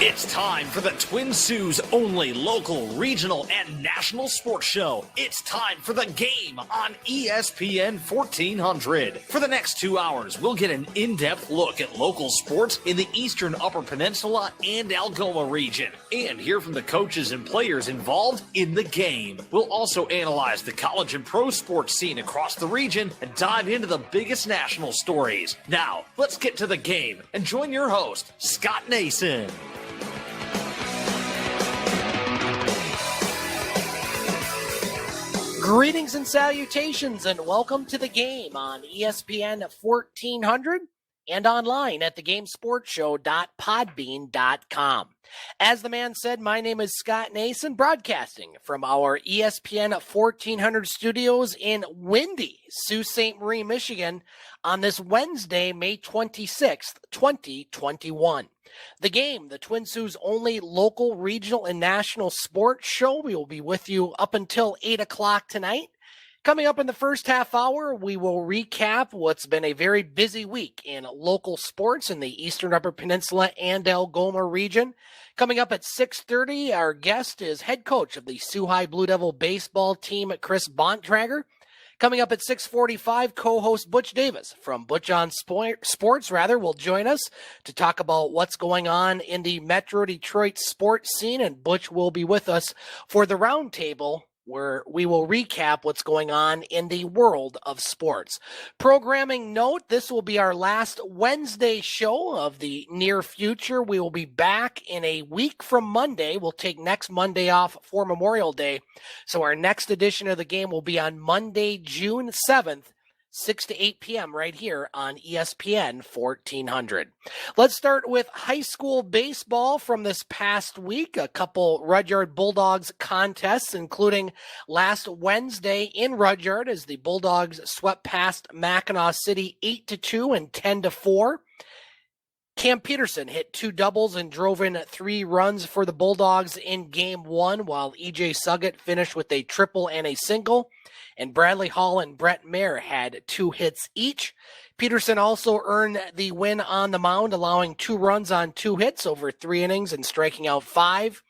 It's time for the Twin Sault's only local, regional, and national sports show. It's time for The Game on ESPN 1400. For the next 2 hours, we'll get an in-depth look at local sports in the Eastern Upper Peninsula and Algoma region, and hear from the coaches and players involved in the game. We'll also analyze the college and pro sports scene across the region and dive into the biggest national stories. Now, let's get to the game and join your host, Scott Nason. Greetings and salutations, and welcome to The Game on ESPN 1400 and online at thegamesportshow.podbean.com. As the man said, my name is Scott Nason, broadcasting from our ESPN 1400 studios in windy Sault Ste. Marie, Michigan on this Wednesday, May 26th, 2021. The Game, the Twin Sault's only local, regional, and national sports show. We will be with you up until 8 o'clock tonight. Coming up in the first half hour, we will recap what's been a very busy week in local sports in the Eastern Upper Peninsula and Algoma region. Coming up at 6:30, our guest is head coach of the Sault High Blue Devil baseball team, Kris Bontrager. Coming up at 6:45, co-host Butch Davis from Butch On Sports will join us to talk about what's going on in the Metro Detroit sports scene, and Butch will be with us for the roundtable, where we will recap what's going on in the world of sports. Programming note, this will be our last Wednesday show of the near future. We will be back in a week from Monday. We'll take next Monday off for Memorial Day. So our next edition of The Game will be on Monday, June 7th, 6 to 8 p.m. right here on ESPN 1400. Let's start with high school baseball from this past week. A couple Rudyard Bulldogs contests, including last Wednesday in Rudyard as the Bulldogs swept past Mackinac City 8-2 and 10-4. Cam Peterson hit 2 doubles and drove in 3 runs for the Bulldogs in Game 1, while E.J. Suggett finished with a triple and a single. And Bradley Hall and Brett Mayer had 2 hits each. Peterson also earned the win on the mound, allowing 2 runs on 2 hits over 3 innings and striking out 5.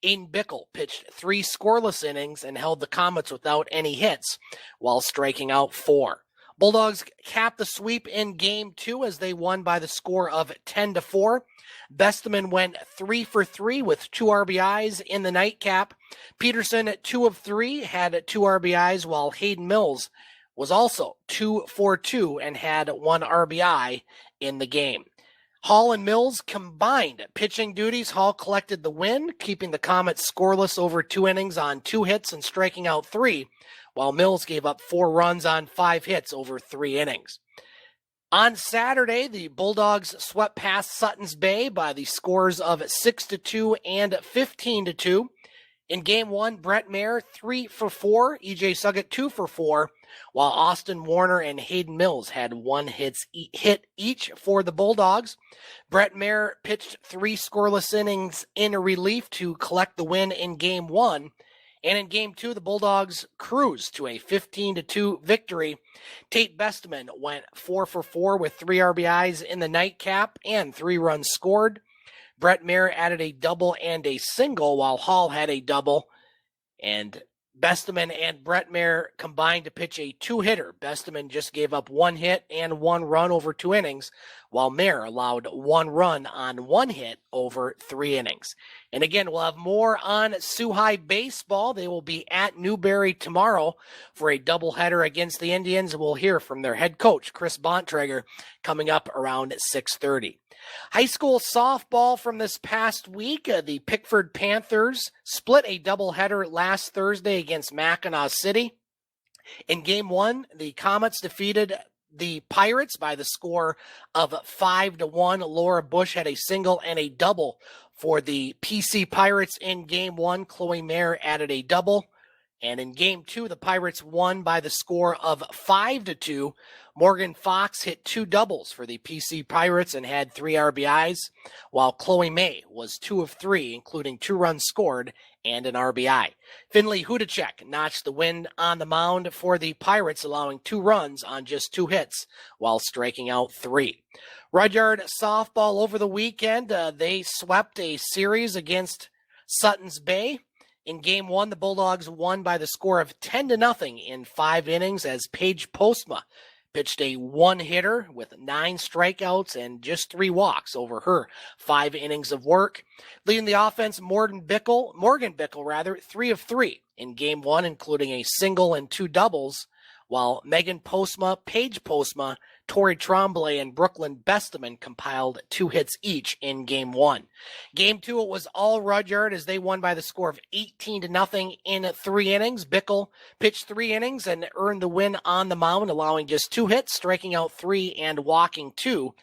Aiden Bickle pitched 3 scoreless innings and held the Comets without any hits, while striking out 4. Bulldogs capped the sweep in Game 2 as they won by the score of 10-4. Besteman went 3 for 3 with 2 RBIs in the nightcap. Peterson, 2 of 3, had 2 RBIs, while Hayden Mills was also 2 for 2 and had 1 RBI in the game. Hall and Mills combined pitching duties. Hall collected the win, keeping the Comets scoreless over 2 innings on 2 hits and striking out 3, while Mills gave up 4 runs on 5 hits over 3 innings. On Saturday, the Bulldogs swept past Sutton's Bay by the scores of 6-2 and 15-2. In Game 1, Brett Mayer 3 for 4, E.J. Suggett 2 for 4, while Austin Warner and Hayden Mills had 1 hit each for the Bulldogs. Brett Mayer pitched 3 scoreless innings in relief to collect the win in Game 1. And in Game 2, the Bulldogs cruised to a 15-2 victory. Tate Besteman went 4 for 4 with 3 RBIs in the nightcap and 3 runs scored. Brett Mayer added a double and a single, while Hall had a double. And Besteman and Brett Mayer combined to pitch a 2-hitter. Besteman just gave up 1 hit and 1 run over 2 innings, while Mayer allowed 1 run on 1 hit over 3 innings. And again, we'll have more on Sault High baseball. They will be at Newberry tomorrow for a doubleheader against the Indians. We'll hear from their head coach, Kris Bontrager, coming up around 6:30. High school softball from this past week. The Pickford Panthers split a doubleheader last Thursday against Mackinac City. In Game 1, the Comets defeated the Pirates by the score of 5-1. Laura Bush had a single and a double for the PC Pirates in Game 1. Chloe Mayer added a double. And in game 2, the Pirates won by the score of 5-2. Morgan Fox hit 2 doubles for the PC Pirates and had 3 RBIs, while Chloe May was 2 of 3, including 2 runs scored and an RBI. Finley Hudacek notched the win on the mound for the Pirates, allowing 2 runs on just 2 hits while striking out 3. Rudyard softball over the weekend, they swept a series against Suttons Bay. In game 1, the Bulldogs won by the score of 10-0 in 5 innings as Paige Postma pitched a 1-hitter with 9 strikeouts and just 3 walks over her 5 innings of work. Leading the offense, Morgan Bickle, 3 of 3 in game 1, including a single and 2 doubles, while Megan Postma, Paige Postma, Tori Tremblay, and Brooklyn Besteman compiled 2 hits each in game 1. Game 2, it was all Rudyard as they won by the score of 18-0 in 3 innings. Bickle pitched 3 innings and earned the win on the mound, allowing just 2 hits, striking out 3 and walking 2.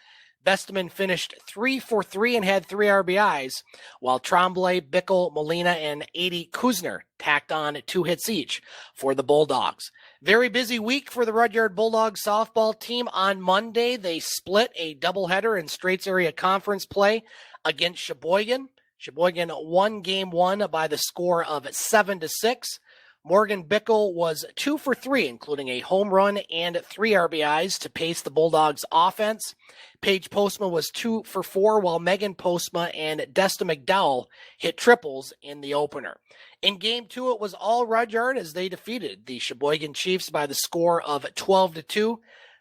Besteman finished 3 for 3 and had 3 RBIs, while Tremblay, Bickle, Molina, and Adi Kuzner tacked on 2 hits each for the Bulldogs. Very busy week for the Rudyard Bulldogs softball team. On Monday, they split a doubleheader in Straits Area Conference play against Sheboygan. Sheboygan won game 1 by the score of 7-6. Morgan Bickle was 2 for 3, including a home run and 3 RBIs to pace the Bulldogs offense. Paige Postma was 2 for 4, while Megan Postma and Desta McDowell hit triples in the opener. In game 2, it was all Rudyard as they defeated the Sheboygan Chiefs by the score of 12-2.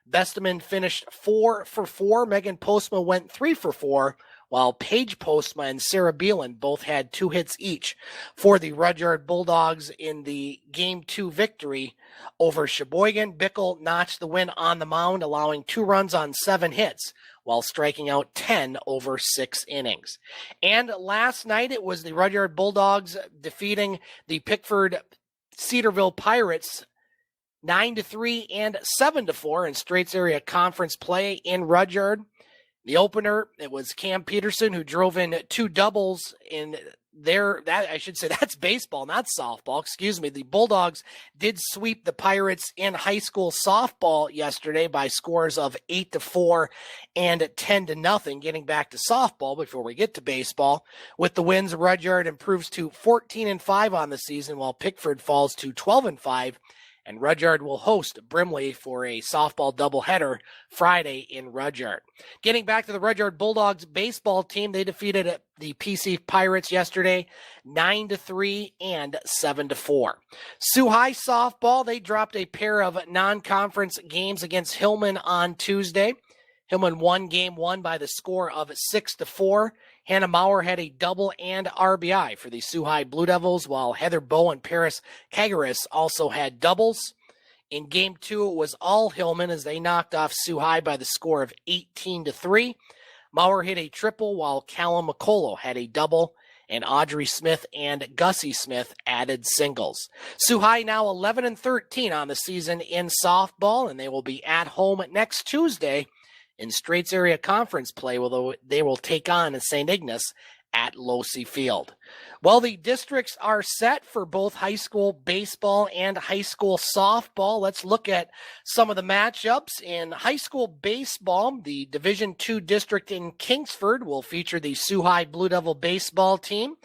Besteman finished 4 for 4. Megan Postma went 3 for 4. While Paige Postma and Sarah Beelan both had 2 hits each for the Rudyard Bulldogs in the Game 2 victory over Sheboygan. Bickle notched the win on the mound, allowing 2 runs on 7 hits, while striking out 10 over 6 innings. And last night, it was the Rudyard Bulldogs defeating the Pickford Cedarville Pirates 9-3 and 7-4 in Straits Area Conference play in Rudyard. The opener, it was Cam Peterson who drove in 2 doubles in that's baseball, not softball. Excuse me. The Bulldogs did sweep the Pirates in high school softball yesterday by scores of 8-4 and 10-0. Getting back to softball before we get to baseball, with the wins, Rudyard improves to 14-5 on the season, while Pickford falls to 12-5. And Rudyard will host Brimley for a softball doubleheader Friday in Rudyard. Getting back to the Rudyard Bulldogs baseball team, they defeated the PC Pirates yesterday 9-3 and 7-4. Soo High softball, they dropped a pair of non-conference games against Hillman on Tuesday. Hillman won game 1 by the score of 6-4. Hannah Maurer had a double and RBI for the Sault High Blue Devils, while Heather Bow and Paris Kagaris also had doubles. In game 2, it was all Hillman as they knocked off Sault High by the score of 18-3. Maurer hit a triple, while Callum McColo had a double, and Audrey Smith and Gussie Smith added singles. Sault High now 11-13 on the season in softball, and they will be at home next Tuesday in Straits Area Conference play, although they will take on St. Ignace at Losey Field. Well, the districts are set for both high school baseball and high school softball. Let's look at some of the matchups. In high school baseball, the Division II district in Kingsford will feature the Sault High Blue Devil baseball team.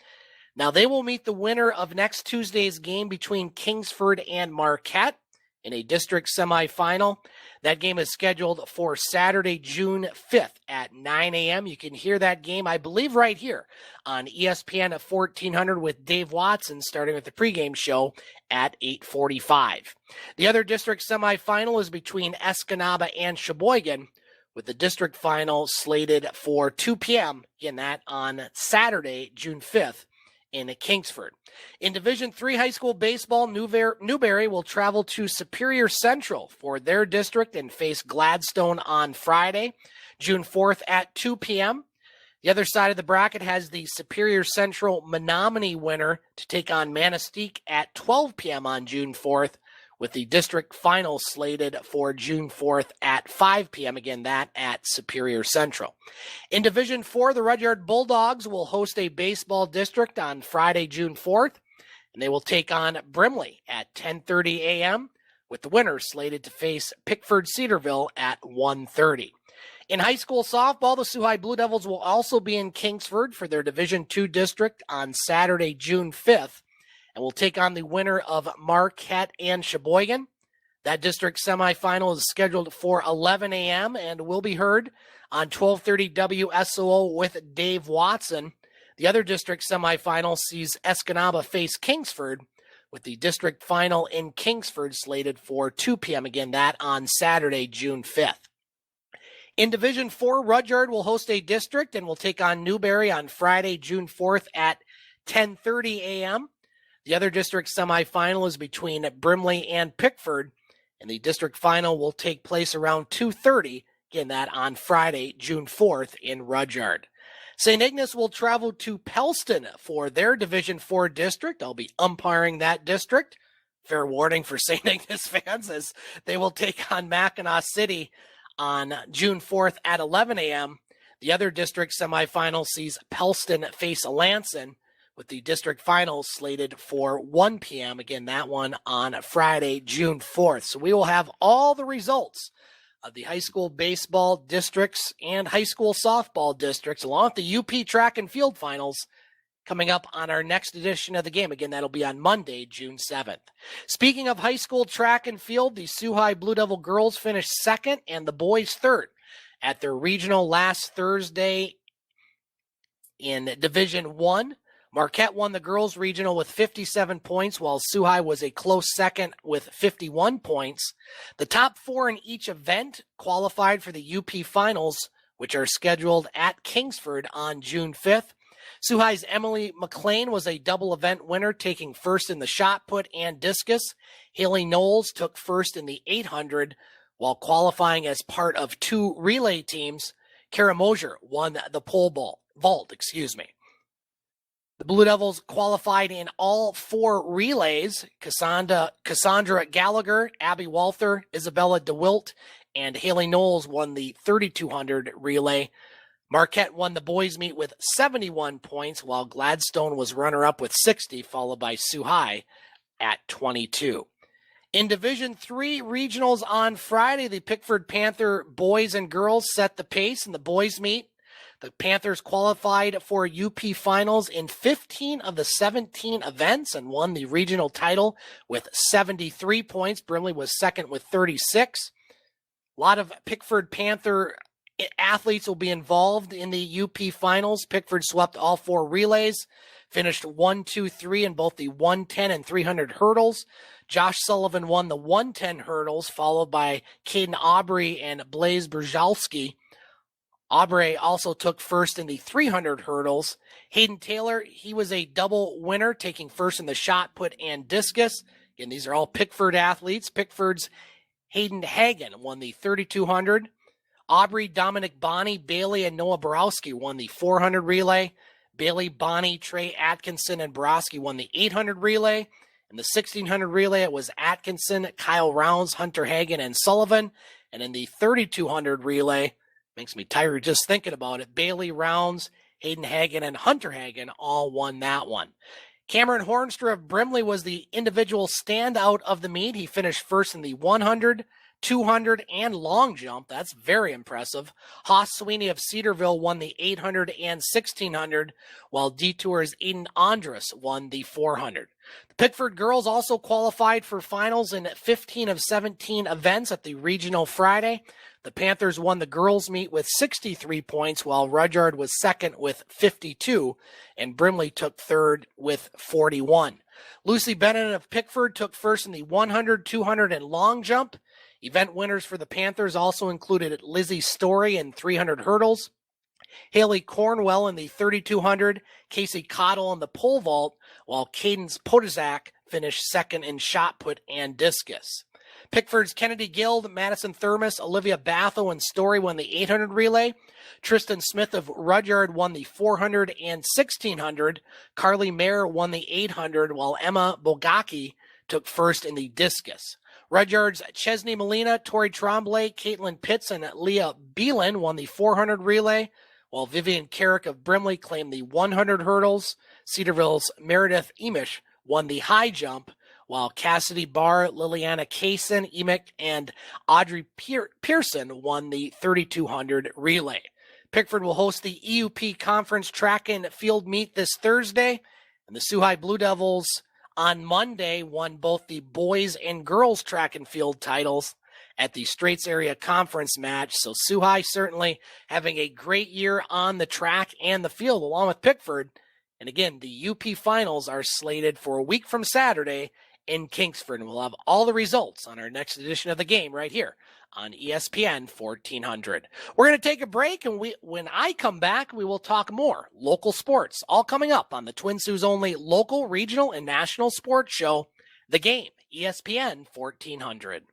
Now, they will meet the winner of next Tuesday's game between Kingsford and Marquette in a district semifinal. That game is scheduled for Saturday, June 5th at 9 a.m. You can hear that game, I believe, right here on ESPN at 1400 with Dave Watson, starting with the pregame show at 8:45. The other district semifinal is between Escanaba and Sheboygan, with the district final slated for 2 p.m. Again, that on Saturday, June 5th. In Kingsford. In Division III high school baseball, Newberry will travel to Superior Central for their district and face Gladstone on Friday, June 4th at 2 p.m. The other side of the bracket has the Superior Central Menominee winner to take on Manistee at 12 p.m. on June 4th, with the district final slated for June 4th at 5 p.m. Again, that at Superior Central. In Division IV, the Rudyard Bulldogs will host a baseball district on Friday, June 4th. and they will take on Brimley at 10:30 a.m., with the winner slated to face Pickford Cedarville at 1:30. In high school softball, the Sault High Blue Devils will also be in Kingsford for their Division II district on Saturday, June 5th, and will take on the winner of Marquette and Sheboygan. That district semifinal is scheduled for 11 a.m. and will be heard on 1230 WSOO with Dave Watson. The other district semifinal sees Escanaba face Kingsford, with the district final in Kingsford slated for 2 p.m. Again, that on Saturday, June 5th. In Division 4, Rudyard will host a district and will take on Newberry on Friday, June 4th at 10:30 a.m. The other district semifinal is between Brimley and Pickford, and the district final will take place around 2:30. Again, that on Friday, June 4th in Rudyard. St. Ignace will travel to Pelston for their Division 4 district. I'll be umpiring that district. Fair warning for St. Ignace fans, as they will take on Mackinac City on June 4th at 11 a.m. The other district semifinal sees Pelston face Alanson, with the district finals slated for 1 p.m. Again, that one on Friday, June 4th. So we will have all the results of the high school baseball districts and high school softball districts, along with the UP track and field finals, coming up on our next edition of the game. Again, that'll be on Monday, June 7th. Speaking of high school track and field, the Sault High Blue Devil girls finished second and the boys third at their regional last Thursday in Division 1. Marquette won the girls' regional with 57 points, while Sault High was a close second with 51 points. The top 4 in each event qualified for the UP finals, which are scheduled at Kingsford on June 5th. Sault High's Emily McLean was a double event winner, taking first in the shot put and discus. Haley Knowles took first in the 800, while qualifying as part of 2 relay teams. Kara Mosier won the pole vault. The Blue Devils qualified in all 4 relays. Cassandra Gallagher, Abby Walther, Isabella DeWilt, and Haley Knowles won the 3200 relay. Marquette won the boys' meet with 71 points, while Gladstone was runner-up with 60, followed by Sault High at 22. In Division 3 regionals on Friday, the Pickford Panther boys and girls set the pace in the boys' meet. The Panthers qualified for UP finals in 15 of the 17 events and won the regional title with 73 points. Brimley was second with 36. A lot of Pickford Panther athletes will be involved in the UP finals. Pickford swept all 4 relays, finished 1, 2, 3 in both the 110 and 300 hurdles. Josh Sullivan won the 110 hurdles, followed by Caden Aubrey and Blaze Brzezinski. Aubrey also took first in the 300 hurdles. Hayden Taylor, he was a double winner, taking first in the shot put and discus. Again, these are all Pickford athletes. Pickford's Hayden Hagen won the 3200. Aubrey, Dominic Bonney, Bailey, and Noah Borowski won the 400 relay. Bailey, Bonney, Trey Atkinson, and Borowski won the 800 relay. In the 1600 relay, it was Atkinson, Kyle Rounds, Hunter Hagen, and Sullivan. And in the 3200 relay, makes me tired just thinking about it, Bailey, Rounds, Hayden Hagen, and Hunter Hagen all won that one. Cameron Hornstra of Brimley was the individual standout of the meet. He finished first in the 100, 200, and long jump. That's very impressive. Haas Sweeney of Cedarville won the 800 and 1600, while Detour's Aiden Andrus won the 400. The Pickford girls also qualified for finals in 15 of 17 events at the regional Friday. The Panthers won the girls' meet with 63 points, while Rudyard was second with 52, and Brimley took third with 41. Lucy Bennett of Pickford took first in the 100, 200, and long jump. Event winners for the Panthers also included Lizzie Story in 300 hurdles, Haley Cornwell in the 3200, Casey Cottle in the pole vault, while Cadence Podizak finished second in shot put and discus. Pickford's Kennedy Guild, Madison Thermos, Olivia Batho, and Story won the 800 relay. Tristan Smith of Rudyard won the 400 and 1600. Carly Mayer won the 800, while Emma Bogaki took first in the discus. Rudyard's Chesney Molina, Tori Tremblay, Caitlin Pitts, and Leah Beelan won the 400 relay, while Vivian Carrick of Brimley claimed the 100 hurdles. Cedarville's Meredith Emish won the high jump, while Cassidy Barr, Liliana Kaysen, Emick, and Audrey Pearson won the 3200 relay. Pickford will host the EUP Conference track and field meet this Thursday, and the Sault High Blue Devils on Monday won both the boys and girls track and field titles at the Straits Area Conference match. So Sault High certainly having a great year on the track and the field along with Pickford. And again, the UP finals are slated for a week from Saturday in Kingsford. And we'll have all the results on our next edition of the game right here on ESPN 1400. We're going to take a break, and when I come back, we will talk more local sports, all coming up on the Twin Sault's only local, regional, and national sports show, The Game, ESPN 1400.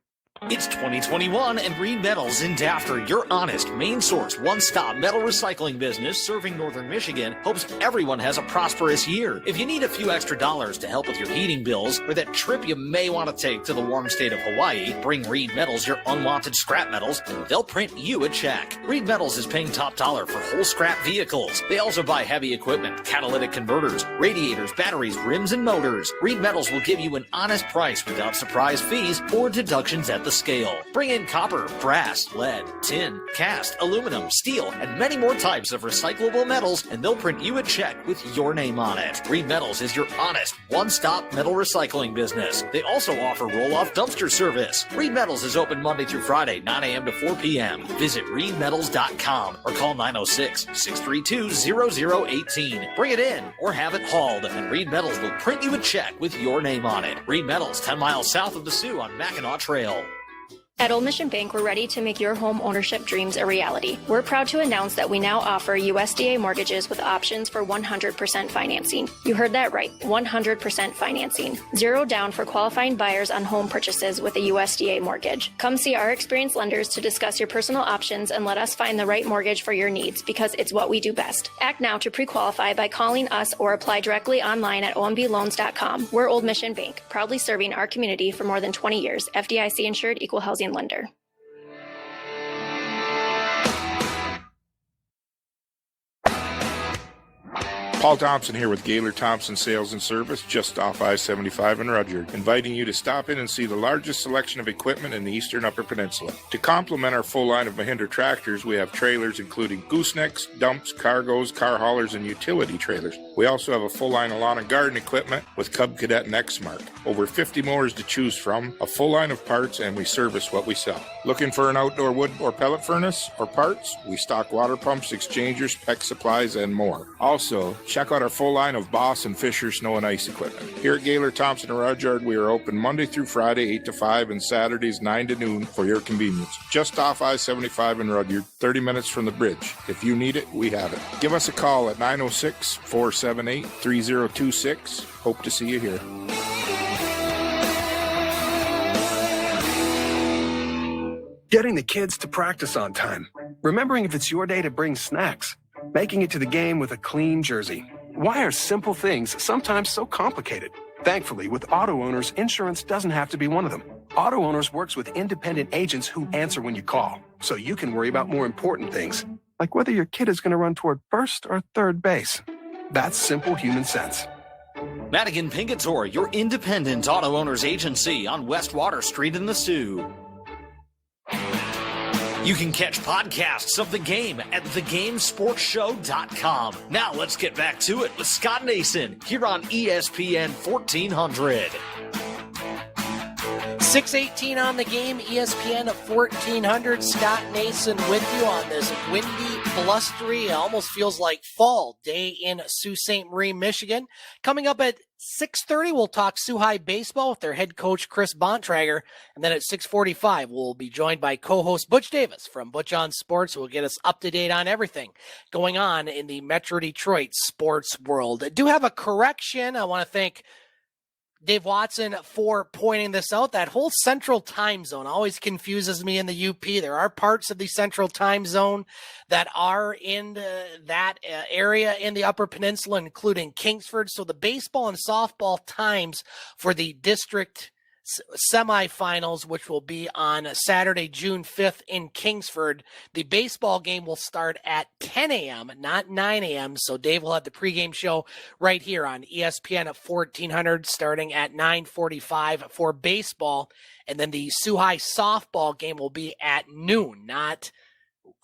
It's 2021 and Reed Metals in Dafter, your honest, main source, one-stop metal recycling business serving northern Michigan, hopes everyone has a prosperous year. If you need a few extra dollars to help with your heating bills or that trip you may want to take to the warm state of Hawaii, bring Reed Metals your unwanted scrap metals and they'll print you a check. Reed Metals is paying top dollar for whole scrap vehicles. They also buy heavy equipment, catalytic converters, radiators, batteries, rims, and motors. Reed Metals will give you an honest price without surprise fees or deductions at the scale. Bring in copper, brass, lead, tin, cast, aluminum, steel, and many more types of recyclable metals, and they'll print you a check with your name on it. Reed Metals is your honest, one-stop metal recycling business. They also offer roll-off dumpster service. Reed Metals is open Monday through Friday, 9 a.m. to 4 p.m. Visit reedmetals.com or call 906-632-0018. Bring it in or have it hauled, and Reed Metals will print you a check with your name on it. Reed Metals, 10 miles south of the Soo on Mackinac Trail. At Old Mission Bank, we're ready to make your home ownership dreams a reality. We're proud to announce that we now offer USDA mortgages with options for 100% financing. You heard that right, 100% financing. Zero down for qualifying buyers on home purchases with a USDA mortgage. Come see our experienced lenders to discuss your personal options and let us find the right mortgage for your needs, because it's what we do best. Act now to pre-qualify by calling us or apply directly online at ombloans.com. We're Old Mission Bank, proudly serving our community for more than 20 years. FDIC insured, equal housing lender. Paul Thompson here with Gaylor Thompson Sales and Service, just off I-75 in Rudyard, inviting you to stop in and see the largest selection of equipment in the Eastern Upper Peninsula. To complement our full line of Mahindra tractors, we have trailers including goosenecks, dumps, cargoes, car haulers, and utility trailers. We also have a full line of lawn and garden equipment with Cub Cadet and Exmark. Over 50 mowers to choose from, a full line of parts, and we service what we sell. Looking for an outdoor wood or pellet furnace or parts? We stock water pumps, exchangers, PEX supplies, and more. Also, check out our full line of Boss and Fisher snow and ice equipment. Here at Gaylor Thompson and Rudyard, we are open Monday through Friday, 8 to 5, and Saturdays, 9 to noon for your convenience. Just off I-75 in Rudyard, 30 minutes from the bridge. If you need it, we have it. Give us a call at 906-478-3026. Hope to see you here. Getting the kids to practice on time. Remembering if it's your day to bring snacks. Making it to the game with a clean jersey. Why are simple things sometimes so complicated? Thankfully, with Auto Owners, insurance doesn't have to be one of them. Auto Owners works with independent agents who answer when you call, so you can worry about more important things, like whether your kid is going to run toward first or third base. That's simple human sense. Madigan Pingator, your independent Auto Owners agency on West Water Street in the Soo. You can catch podcasts of The Game at thegamesportshow.com. Now let's get back to it with Scott Nason here on ESPN 1400. 6:18 on The Game, ESPN 1400. Scott Nason with you on this windy, blustery, almost feels like fall day in Sault Ste. Marie, Michigan. Coming up at 6:30, we'll talk Sault High baseball with their head coach, Kris Bontrager. And then at 6:45, we'll be joined by co-host Butch Davis from Butch On Sports, who will get us up to date on everything going on in the Metro Detroit sports world. I do have a correction. I want to thank Dave Watson for pointing this out. That whole central time zone always confuses me in the UP. There are parts of the central time zone that are in that area in the Upper Peninsula, including Kingsford. So the baseball and softball times for the district semifinals, which will be on Saturday, June 5th in Kingsford. The baseball game will start at 10 a.m., not 9 a.m., so Dave will have the pregame show right here on ESPN at 1400 starting at 9:45 for baseball, and then the Soo High softball game will be at noon, not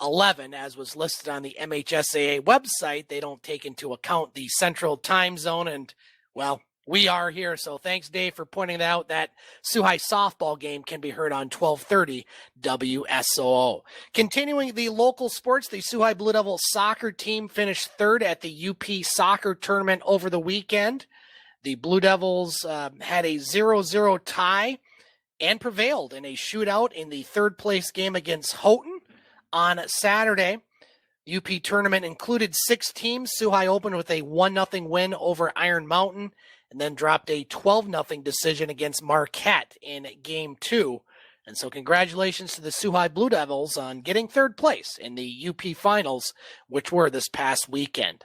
11, as was listed on the MHSAA website. They don't take into account the central time zone, and, well, we are here, so thanks, Dave, for pointing out that Soo High softball game can be heard on 1230 WSOO. Continuing the local sports, the Soo High Blue Devil soccer team finished third at the UP soccer tournament over the weekend. The Blue Devils had a 0-0 tie and prevailed in a shootout in the third-place game against Houghton on Saturday. UP tournament included 6 teams. Soo High opened with a 1-0 win over Iron Mountain and then dropped a 12-0 decision against Marquette in Game 2. And so congratulations to the Soo High Blue Devils on getting third place in the UP Finals, which were this past weekend.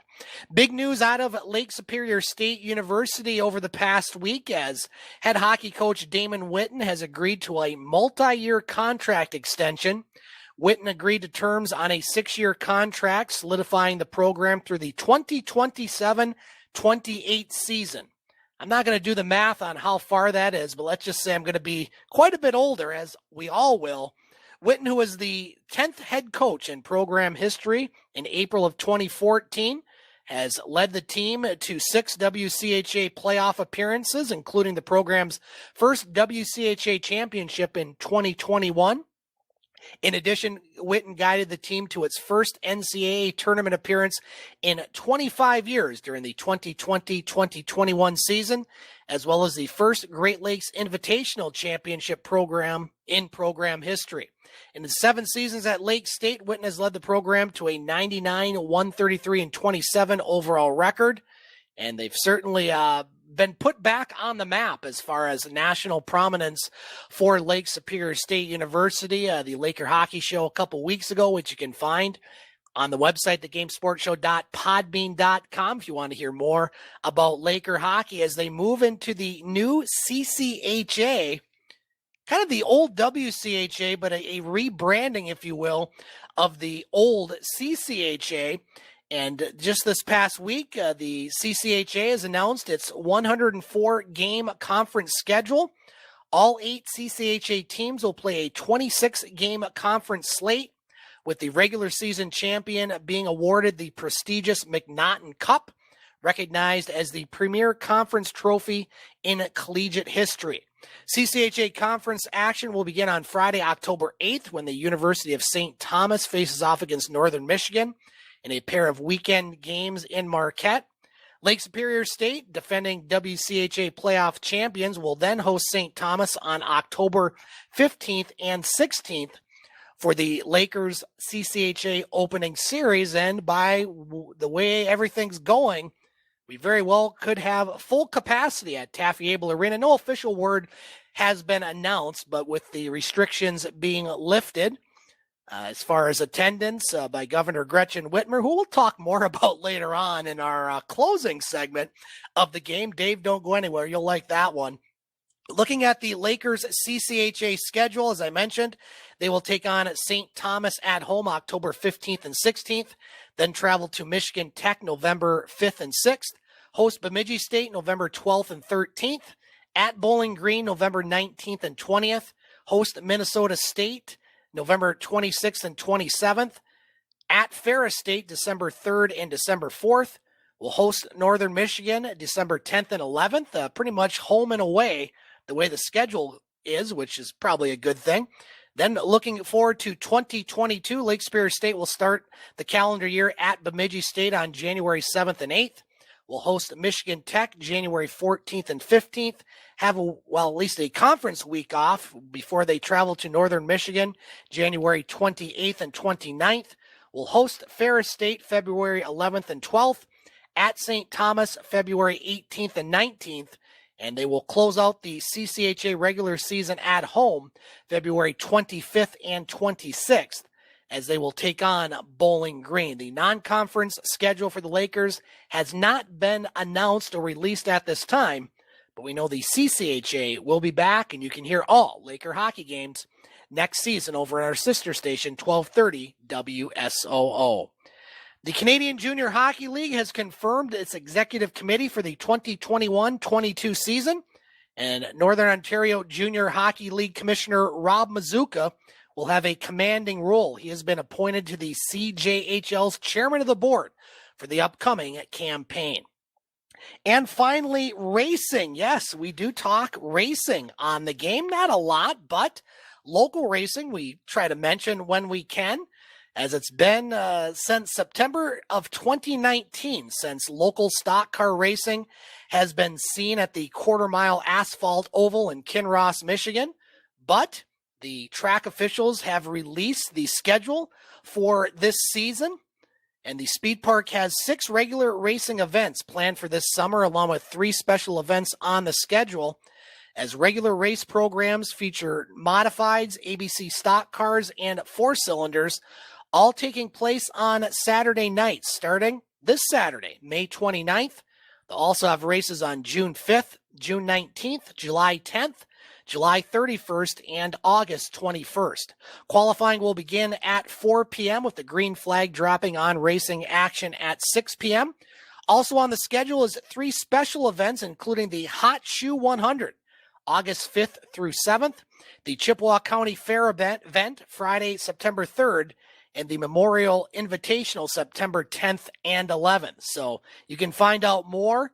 Big news out of Lake Superior State University over the past week, as head hockey coach Damon Witten has agreed to a multi-year contract extension. Witten agreed to terms on a 6-year contract, solidifying the program through the 2027-28 season. I'm not going to do the math on how far that is, but let's just say I'm going to be quite a bit older, as we all will. Witten, who was the 10th head coach in program history in April of 2014, has led the team to 6 WCHA playoff appearances, including the program's first WCHA championship in 2021. In addition, Witten guided the team to its first NCAA tournament appearance in 25 years during the 2020-2021 season, as well as the first Great Lakes Invitational Championship program in program history. In the 7 seasons at Lake State, Witten has led the program to a 99, 133, and 27 overall record, and they've certainly been put back on the map as far as national prominence for Lake Superior State University. The Laker Hockey Show a couple weeks ago, which you can find on the website, thegamesportshow.podbean.com, if you want to hear more about Laker hockey as they move into the new CCHA, kind of the old WCHA, but a rebranding, if you will, of the old CCHA. And just this past week, the CCHA has announced its 104-game conference schedule. All 8 CCHA teams will play a 26-game conference slate, with the regular season champion being awarded the prestigious McNaughton Cup, recognized as the premier conference trophy in collegiate history. CCHA conference action will begin on Friday, October 8th, when the University of St. Thomas faces off against Northern Michigan in a pair of weekend games in Marquette. Lake Superior State, defending WCHA playoff champions, will then host St. Thomas on October 15th and 16th for the Lakers CCHA opening series. And by the way everything's going, we very well could have full capacity at Taffy Able Arena. No official word has been announced, but with the restrictions being lifted, as far as attendance by Governor Gretchen Whitmer, who we'll talk more about later on in our closing segment of the game. Dave, don't go anywhere. You'll like that one. Looking at the Lakers CCHA schedule, as I mentioned, they will take on St. Thomas at home October 15th and 16th, then travel to Michigan Tech November 5th and 6th, host Bemidji State November 12th and 13th, at Bowling Green November 19th and 20th, host Minnesota State November 26th and 27th, at Ferris State December 3rd and December 4th. We'll host Northern Michigan December 10th and 11th, pretty much home and away the way the schedule is, which is probably a good thing. Then looking forward to 2022, Lake Superior State will start the calendar year at Bemidji State on January 7th and 8th. We'll host Michigan Tech January 14th and 15th, have at least a conference week off before they travel to Northern Michigan January 28th and 29th. We'll host Ferris State February 11th and 12th, at St. Thomas February 18th and 19th, and they will close out the CCHA regular season at home February 25th and 26th, as they will take on Bowling Green. The non-conference schedule for the Lakers has not been announced or released at this time, But we know the CCHA will be back, and you can hear all Laker hockey games next season over at our sister station, 1230 WSOO. The Canadian Junior Hockey League has confirmed its executive committee for the 2021-22 season, and Northern Ontario Junior Hockey League Commissioner Rob Mazuka will have a commanding role. He has been appointed to the CJHL's chairman of the board for the upcoming campaign. And finally, racing. Yes, we do talk racing on the game. Not a lot, but local racing we try to mention when we can, as it's been since September of 2019 since local stock car racing has been seen at the quarter-mile asphalt oval in Kinross, Michigan. But the track officials have released the schedule for this season, and the speed park has 6 regular racing events planned for this summer, along with 3 special events on the schedule, as regular race programs feature modifieds, ABC stock cars, and 4-cylinders, all taking place on Saturday nights, starting this Saturday, May 29th. They'll also have races on June 5th, June 19th, July 10th, July 31st, and August 21st. Qualifying will begin at 4 p.m. with the green flag dropping on racing action at 6 p.m. Also on the schedule is 3 special events, including the Hot Shoe 100, August 5th through 7th, the Chippewa County Fair event, Friday, September 3rd, and the Memorial Invitational, September 10th and 11th. So you can find out more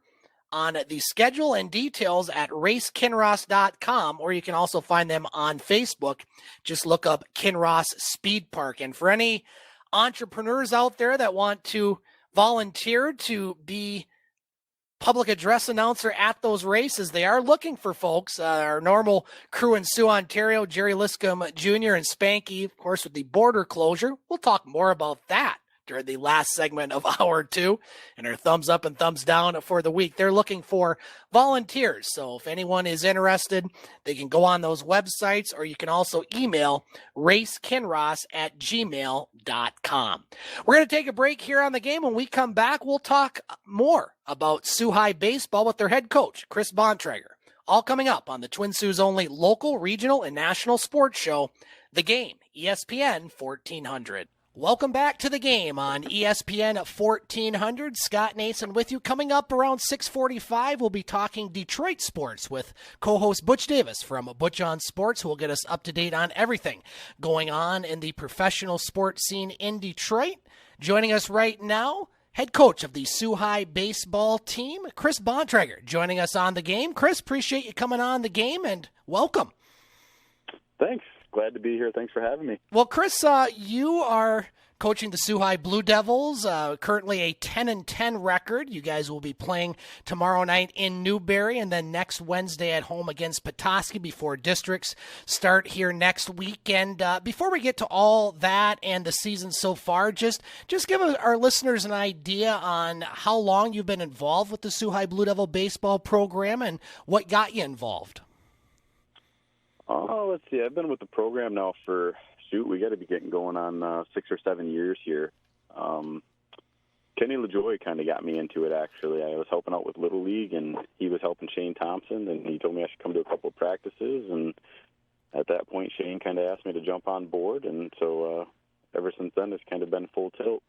on the schedule and details at racekinross.com, or you can also find them on Facebook. Just look up Kinross Speed Park. And for any entrepreneurs out there that want to volunteer to be public address announcer at those races, they are looking for folks. Our normal crew in Soo Ontario, Jerry Liscombe Jr. and Spanky, of course, with the border closure. We'll talk more about that during the last segment of hour 2, and our thumbs up and thumbs down for the week. They're looking for volunteers. So if anyone is interested, they can go on those websites, or you can also email racekinross@gmail.com. We're going to take a break here on the game. When we come back, we'll talk more about Soo High baseball with their head coach, Kris Bontrager. All coming up on the Twin Sault's only local, regional, and national sports show, The Game, ESPN 1400. Welcome back to The Game on ESPN 1400. Scott Nason with you. Coming up around 6:45, we'll be talking Detroit sports with co-host Butch Davis from Butch On Sports, who will get us up to date on everything going on in the professional sports scene in Detroit. Joining us right now, head coach of the Soo High baseball team, Kris Bontrager, joining us on The Game. Kris, appreciate you coming on The Game, and welcome. Thanks. Glad to be here. Thanks for having me. Well, Kris, you are coaching the Sault High Blue Devils, currently a 10-10 record. You guys will be playing tomorrow night in Newberry, and then next Wednesday at home against Petoskey before districts start here next weekend. Before we get to all that and the season so far, just give our listeners an idea on how long you've been involved with the Sault High Blue Devil baseball program and what got you involved. Oh, let's see. I've been with the program now for, we got to be getting going on 6 or 7 years here. Kenny LaJoy kind of got me into it, actually. I was helping out with Little League, and he was helping Shane Thompson, and he told me I should come to a couple of practices. And at that point, Shane kind of asked me to jump on board, and so ever since then, it's kind of been full tilt.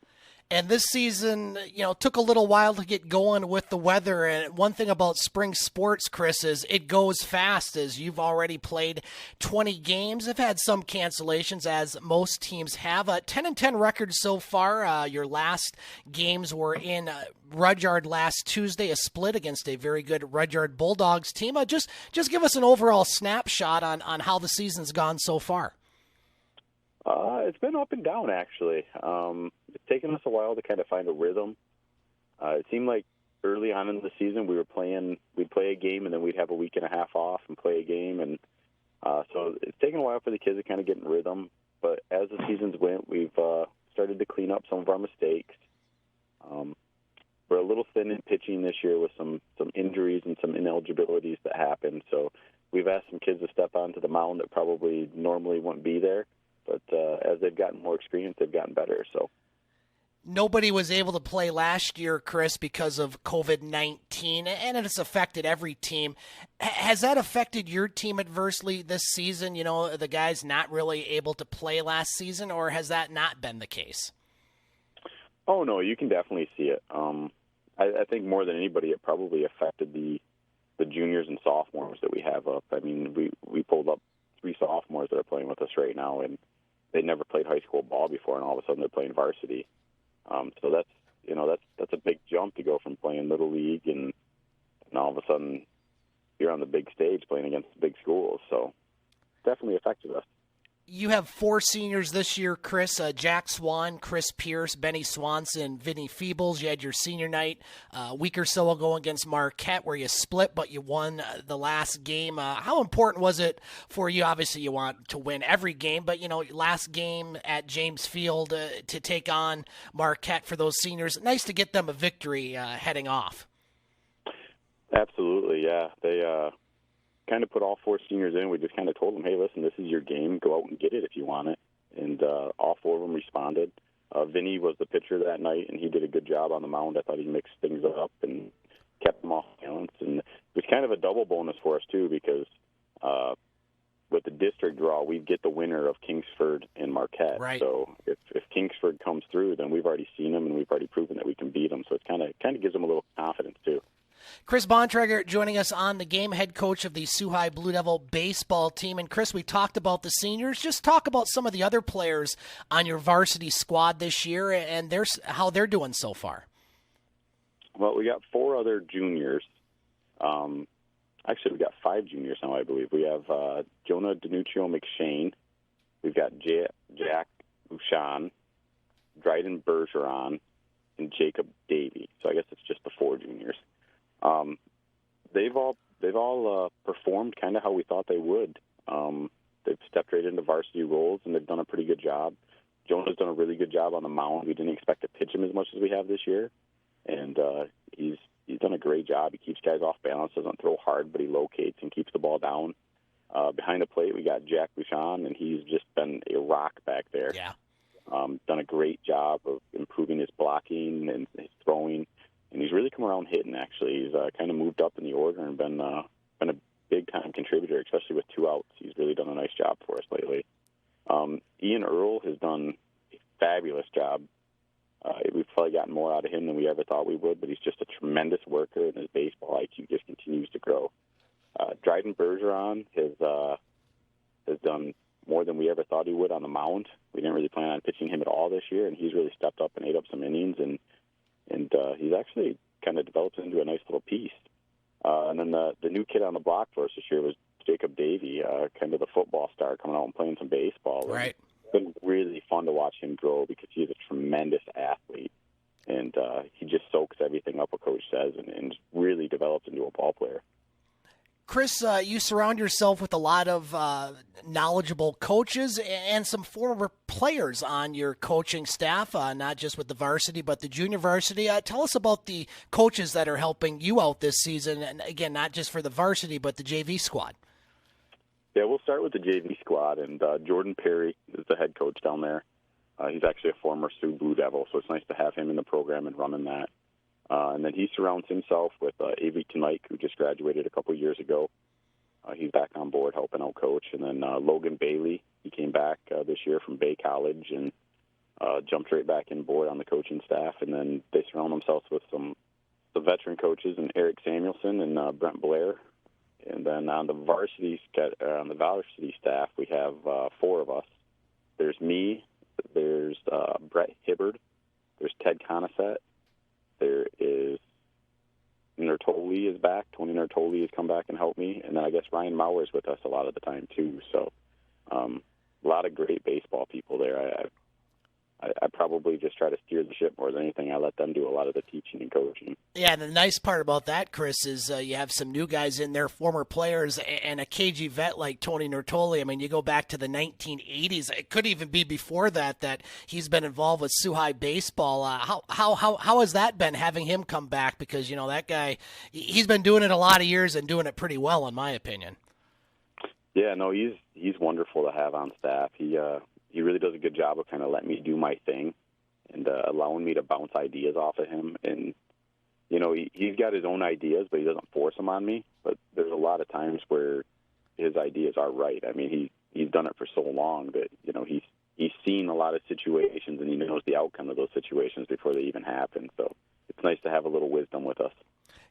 And this season, took a little while to get going with the weather. And one thing about spring sports, Kris, is it goes fast, as you've already played 20 games. Have had some cancellations, as most teams have. A 10-10 record so far. Your last games were in Rudyard last Tuesday, a split against a very good Rudyard Bulldogs team. Just give us an overall snapshot on how the season's gone so far. It's been up and down, actually. It's taken us a while to kind of find a rhythm. It seemed like early on in the season we'd play a game and then we'd have a week and a half off and play a game. And so it's taken a while for the kids to kind of get in rhythm. But as the seasons went, we've started to clean up some of our mistakes. We're a little thin in pitching this year with some injuries and some ineligibilities that happened. So we've asked some kids to step onto the mound that probably normally wouldn't be there. But as they've gotten more experience, they've gotten better. So Nobody was able to play last year, Kris, because of COVID-19, and it's affected every team. Has that affected your team adversely this season? You know, the guys not really able to play last season, or has that not been the case? Oh, no, you can definitely see it. I think more than anybody, it probably affected the juniors and sophomores that we have up. I mean, we pulled up 3 sophomores that are playing with us right now, and they never played high school ball before, and all of a sudden they're playing varsity. So that's a big jump to go from playing little league and all of a sudden you're on the big stage playing against big schools. So definitely affected us. You have 4 seniors this year, Kris. Jack Swan, Chris Pierce, Benny Swanson, Vinny Feebles. You had your senior night a week or so ago against Marquette where you split, but you won the last game. How important was it for you? Obviously, you want to win every game, but, you know, last game at James Field to take on Marquette for those seniors. Nice to get them a victory heading off. Absolutely, yeah. They kind of put all 4 seniors in. We just kind of told them, hey, listen, this is your game. Go out and get it if you want it. And all 4 of them responded. Vinny was the pitcher that night, and he did a good job on the mound. I thought he mixed things up and kept them off balance. And it was kind of a double bonus for us, too, because with the district draw, we get the winner of Kingsford and Marquette. Right. So if Kingsford comes through, then we've already seen them, and we've already proven that we can beat them. So it kind of gives them a little confidence, too. Kris Bontrager joining us on the game, head coach of the Sault High Blue Devil baseball team. And, Kris, we talked about the seniors. Just talk about some of the other players on your varsity squad this year and how they're doing so far. Well, we got 4 other juniors. Actually, we got 5 juniors now, I believe. We have Jonah Danuccio McShane. We've got Jack Bouchon, Dryden Bergeron, and Jacob Davey. So I guess it's just the 4 juniors. They've all performed kind of how we thought they would. They've stepped right into varsity roles, and they've done a pretty good job. Jonah's done a really good job on the mound. We didn't expect to pitch him as much as we have this year, and he's done a great job. He keeps guys off balance, doesn't throw hard, but he locates and keeps the ball down. Behind the plate, we got Jack Bouchon, and he's just been a rock back there. Yeah. Done a great job of improving his blocking and his throwing. And he's really come around hitting, actually. He's kind of moved up in the order and been a big-time contributor, especially with 2 outs. He's really done a nice job for us lately. Ian Earle has done a fabulous job. We've probably gotten more out of him than we ever thought we would, but he's just a tremendous worker, and his baseball IQ just continues to grow. Dryden Bergeron has done more than we ever thought he would on the mound. We didn't really plan on pitching him at all this year, and he's really stepped up and ate up some innings, and he's actually kind of developed into a nice little piece. And then the new kid on the block for us this year was Jacob Davey, kind of the football star coming out and playing some baseball. Right. It's been really fun to watch him grow because he's a tremendous athlete, and he just soaks everything up what Coach says and really develops into a ball player. Kris, you surround yourself with a lot of knowledgeable coaches and some former players on your coaching staff, not just with the varsity but the junior varsity. Tell us about the coaches that are helping you out this season, and again, not just for the varsity but the JV squad. Yeah, we'll start with the JV squad, and Jordan Perry is the head coach down there. He's actually a former Sioux Blue Devil, so it's nice to have him in the program and running that. And then he surrounds himself with Avery Tonight, who just graduated a couple years ago. He's back on board helping out Coach. And then Logan Bailey, he came back this year from Bay College and jumped right back in board on the coaching staff. And then they surround themselves with some veteran coaches, and Eric Samuelson and Brent Blair. And then on the varsity staff, we have 4 of us. There's me, there's Brett Hibbard, there's Ted Conisett, there is Nertoli is back. Tony Nertoli has come back and helped me. And then I guess Ryan Mauer's with us a lot of the time, too. So a lot of great baseball people there. I probably just try to steer the ship more than anything. I let them do a lot of the teaching and coaching. Yeah, and the nice part about that, Kris, is you have some new guys in there, former players, and a KG vet like Tony Nertoli. I mean, you go back to the 1980s. It could even be before that he's been involved with Sault High baseball. How has that been, having him come back? Because, you know, that guy, he's been doing it a lot of years and doing it pretty well, in my opinion. Yeah, no, he's wonderful to have on staff. He really does a good job of kind of letting me do my thing, and allowing me to bounce ideas off of him. And, you know, he's got his own ideas, but he doesn't force them on me. But there's a lot of times where his ideas are right. I mean, he's done it for so long that, you know, he's seen a lot of situations, and he knows the outcome of those situations before they even happen. So it's nice to have a little wisdom with us.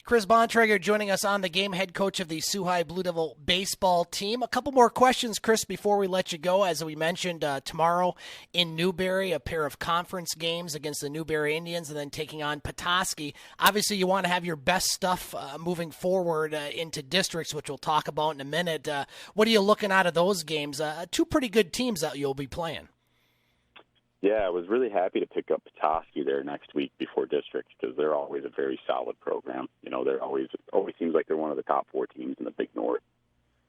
Kris Bontrager joining us on the game, head coach of the Sault High Blue Devil baseball team. A couple more questions, Kris, before we let you go. As we mentioned, tomorrow in Newberry, a pair of conference games against the Newberry Indians and then taking on Petoskey. Obviously, you want to have your best stuff moving forward into districts, which we'll talk about in a minute. What are you looking out of those games? Two pretty good teams that you'll be playing. Yeah, I was really happy to pick up Petoskey there next week before districts because they're always a very solid program. You know, they're always seems like they're one of the top 4 teams in the Big North.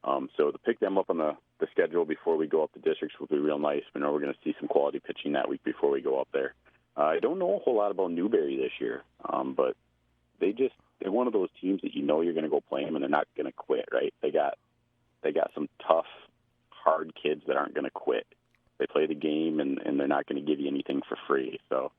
So to pick them up on the schedule before we go up to districts will be real nice. We know we're going to see some quality pitching that week before we go up there. I don't know a whole lot about Newberry this year, but they're one of those teams that you know you're going to go play them and they're not going to quit, right? They got some tough, hard kids that aren't going to quit. They play the game, and they're not going to give you anything for free. So,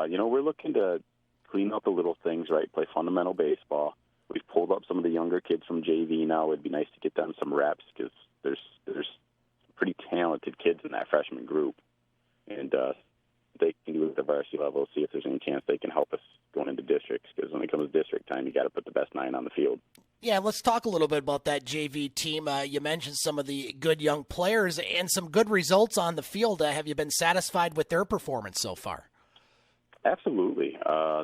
you know, we're looking to clean up the little things, right, play fundamental baseball. We've pulled up some of the younger kids from JV now. It'd be nice to get them some reps because there's pretty talented kids in that freshman group. And they can do it at the varsity level, see if there's any chance they can help us going into districts because when it comes to district time, you got to put the best 9 on the field. Yeah, let's talk a little bit about that JV team. You mentioned some of the good young players and some good results on the field. Have you been satisfied with their performance so far? Absolutely.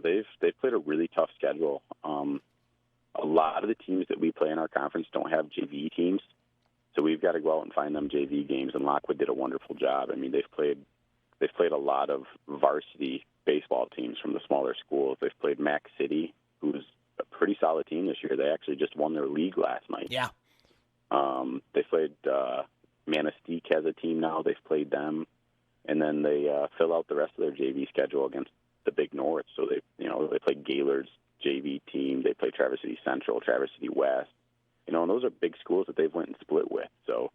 They've played a really tough schedule. A lot of the teams that we play in our conference don't have JV teams, so we've got to go out and find them JV games, and Lockwood did a wonderful job. I mean, they've played a lot of varsity baseball teams from the smaller schools. They've played Mac City, who's a pretty solid team this year. They actually just won their league last night. Yeah. They played Manistee has a team now. They've played them, and then they fill out the rest of their JV schedule against the Big North. So they play Gaylord's JV team. They play Traverse City Central, Traverse City West. You know, and those are big schools that they've went and split with. So,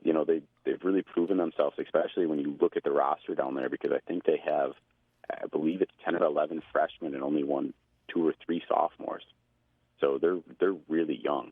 you know, they've really proven themselves, especially when you look at the roster down there, because I think they have, I believe it's 10 or 11 freshmen and only 1, 2, or 3 sophomores. So they're really young.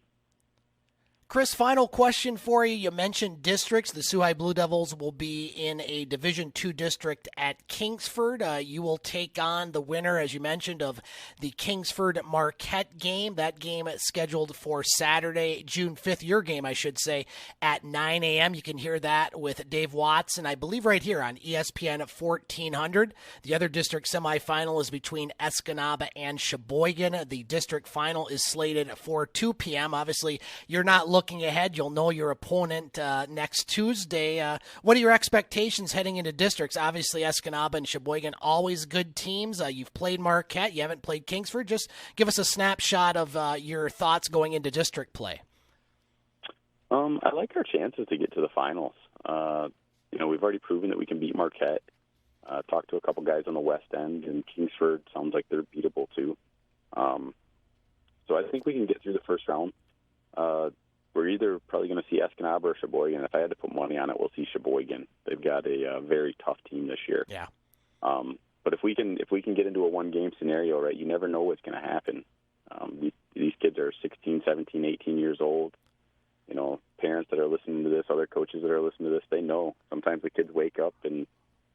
Kris, final question for you. You mentioned districts. The Sault High Blue Devils will be in a Division II district at Kingsford. You will take on the winner, as you mentioned, of the Kingsford-Marquette game. That game is scheduled for Saturday, June 5th, your game, I should say, at 9 a.m. You can hear that with Dave Watson, I believe right here on ESPN at 1400. The other district semifinal is between Escanaba and Sheboygan. The district final is slated for 2 p.m. Obviously, you're not looking ahead. You'll know your opponent next Tuesday. What are your expectations heading into districts? Obviously, Escanaba and Sheboygan, always good teams. You've played Marquette. You haven't played Kingsford. Just give us a snapshot of your thoughts going into district play. I like our chances to get to the finals. You know, we've already proven that we can beat Marquette. Talked to a couple guys on the west end, and Kingsford sounds like they're beatable too. So I think we can get through the first round. We're either probably going to see Escanaba or Sheboygan. If I had to put money on it, we'll see Sheboygan. They've got a very tough team this year. Yeah. But if we can get into a one-game scenario, right, you never know what's going to happen. These kids are 16, 17, 18 years old. You know, parents that are listening to this, other coaches that are listening to this, they know. Sometimes the kids wake up and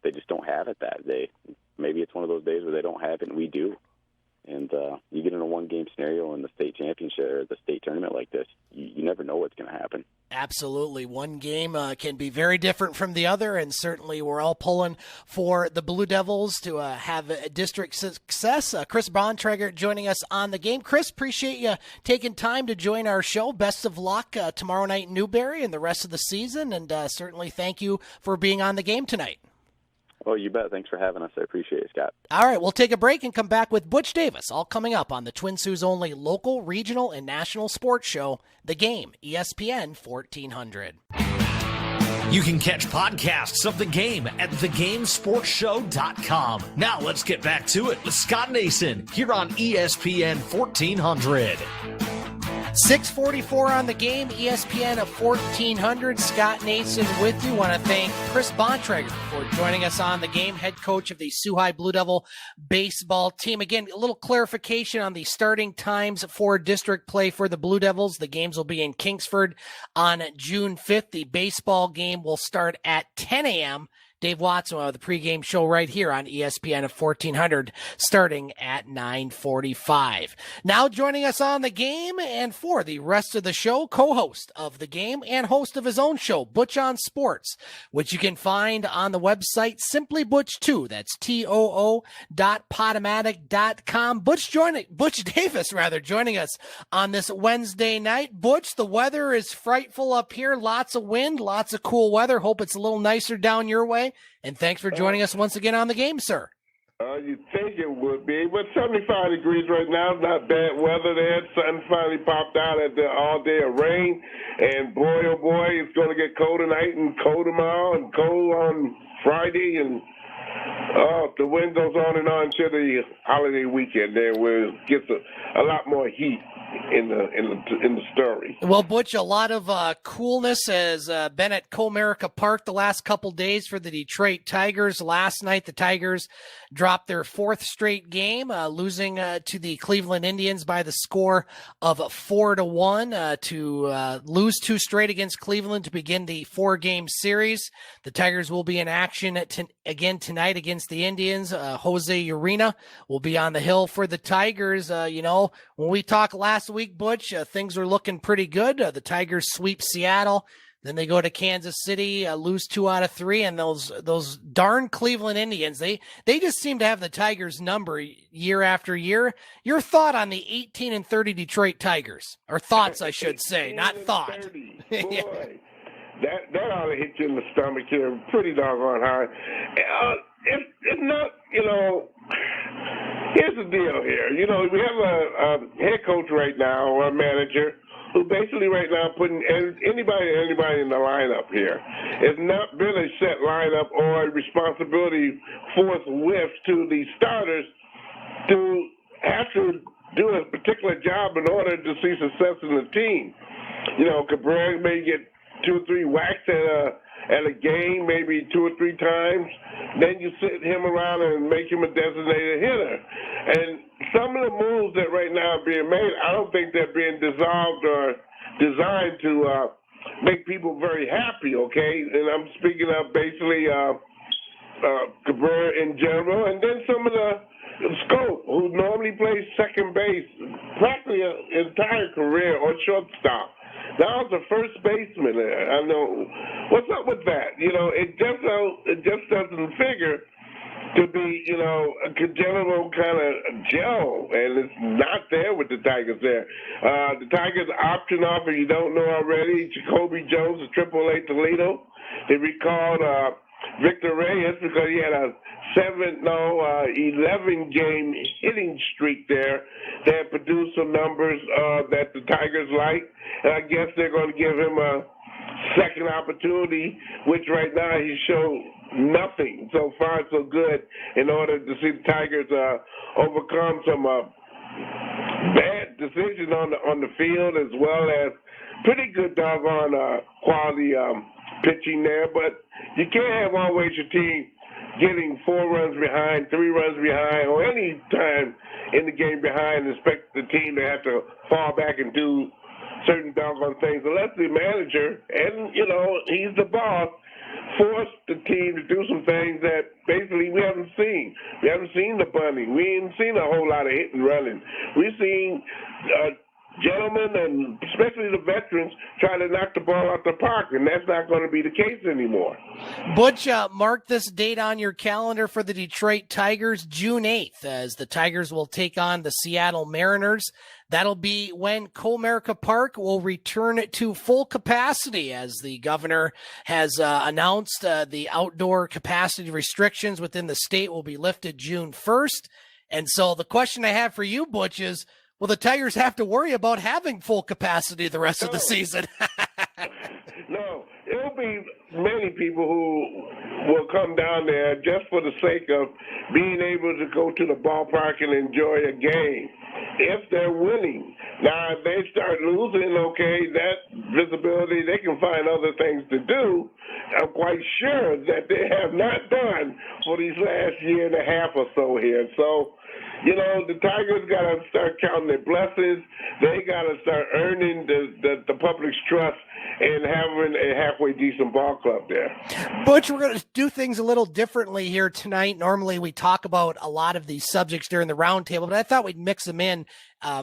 they just don't have it that day. Maybe it's one of those days where they don't have it and we do. And you get in a one-game scenario in the state championship or the state tournament like this, you never know what's going to happen. Absolutely. One game can be very different from the other, and certainly we're all pulling for the Blue Devils to have a district success. Kris Bontrager joining us on the game. Kris, appreciate you taking time to join our show. Best of luck tomorrow night in Newberry and the rest of the season, and certainly thank you for being on the game tonight. Oh, you bet. Thanks for having us. I appreciate it, Scott. All right, we'll take a break and come back with Butch Davis, all coming up on the Twin Sault's only local, regional, and national sports show, The Game, ESPN 1400. You can catch podcasts of The Game at thegamesportshow.com. Now let's get back to it with Scott Nason here on ESPN 1400. 6:44 on the game, ESPN 1400. Scott Nason with you. Want to thank Kris Bontrager for joining us on the game, head coach of the Sault High Blue Devil baseball team. Again, a little clarification on the starting times for district play for the Blue Devils. The games will be in Kingsford on June 5th. The baseball game will start at 10 a.m. Dave Watson will have the pregame show right here on ESPN 1400 starting at 9:45. Now joining us on the game and for the rest of the show, co-host of the game and host of his own show, Butch On Sports, which you can find on the website Simply Butch2. That's TOO.podomatic.com. Butch Davis joining us on this Wednesday night. Butch, the weather is frightful up here. Lots of wind, lots of cool weather. Hope it's a little nicer down your way. And thanks for joining us once again on the game, sir. You'd think it would be, but 75 degrees right now, not bad weather there. Sun finally popped out after all day of rain, and boy, oh boy, it's going to get cold tonight and cold tomorrow and cold on Friday, and the wind goes on and on until the holiday weekend there, where it gets a lot more heat in the story. Well, Butch, a lot of coolness has been at Comerica Park the last couple days for the Detroit Tigers. Last night, the Tigers dropped their fourth straight game, losing to the Cleveland Indians by the score of 4-1 to lose two straight against Cleveland to begin the 4-game series. The Tigers will be in action again tonight against the Indians. Jose Urena will be on the hill for the Tigers. When we talked last week, Butch, things were looking pretty good. The Tigers sweep Seattle. Then they go to Kansas City, lose 2 out of 3, and those darn Cleveland Indians, they just seem to have the Tigers' number year after year. Your thought on the 18-30 Detroit Tigers, or thoughts, I should say, not thought. 30. Boy, that ought to hit you in the stomach here, pretty doggone hard. It's not, here's the deal here. We have a head coach right now, or a manager, who basically right now putting anybody in the lineup here. It's not been a set lineup or a responsibility forthwith to the starters to have to do a particular job in order to see success in the team. Cabrera may get 2 or 3 whacks at a game, maybe 2 or 3 times. Then you sit him around and make him a designated hitter. And some of the moves that right now are being made, I don't think they're being dissolved or designed to make people very happy, okay? And I'm speaking of basically Cabrera in general, and then some of the Scope, who normally plays second base practically his entire career, or shortstop. Now it's a first baseman there. I know. What's up with that? It just doesn't figure to be, a congenital kind of gel, and it's not there with the Tigers there. The Tigers option off, if you don't know already, Jacoby Jones of AAA Toledo. They recalled Victor Reyes because he had a 11-game hitting streak there that produced some numbers that the Tigers like. And I guess they're going to give him a second opportunity, which right now he showed nothing. So far, so good in order to see the Tigers overcome some bad decisions on the field, as well as pretty good doggone quality pitching there. But you can't have always your team getting 4 runs behind, 3 runs behind, or any time in the game behind and expect the team to have to fall back and do certain doggone things. Unless the manager, and, he's the boss, force the team to do some things that basically we haven't seen. We haven't seen the bunting. We haven't seen a whole lot of hit and running. We've seen gentlemen, and especially the veterans, try to knock the ball out the park, and that's not going to be the case anymore. Butch, mark this date on your calendar for the Detroit Tigers, June 8th, as the Tigers will take on the Seattle Mariners. That'll be when Comerica Park will return to full capacity, as the governor has announced the outdoor capacity restrictions within the state will be lifted June 1st. And so the question I have for you, Butch, is, will the Tigers have to worry about having full capacity the rest of the season? No, it'll be many people who will come down there just for the sake of being able to go to the ballpark and enjoy a game, if they're winning. Now, if they start losing, losing, okay, that visibility, they can find other things to do. I'm quite sure that they have not done for these last year and a half or so here. So, you know, the Tigers got to start counting their blessings. They got to start earning the public's trust and having a halfway decent ball club there. Butch, we're going to do things a little differently here tonight. Normally we talk about a lot of these subjects during the roundtable, but I thought we'd mix them in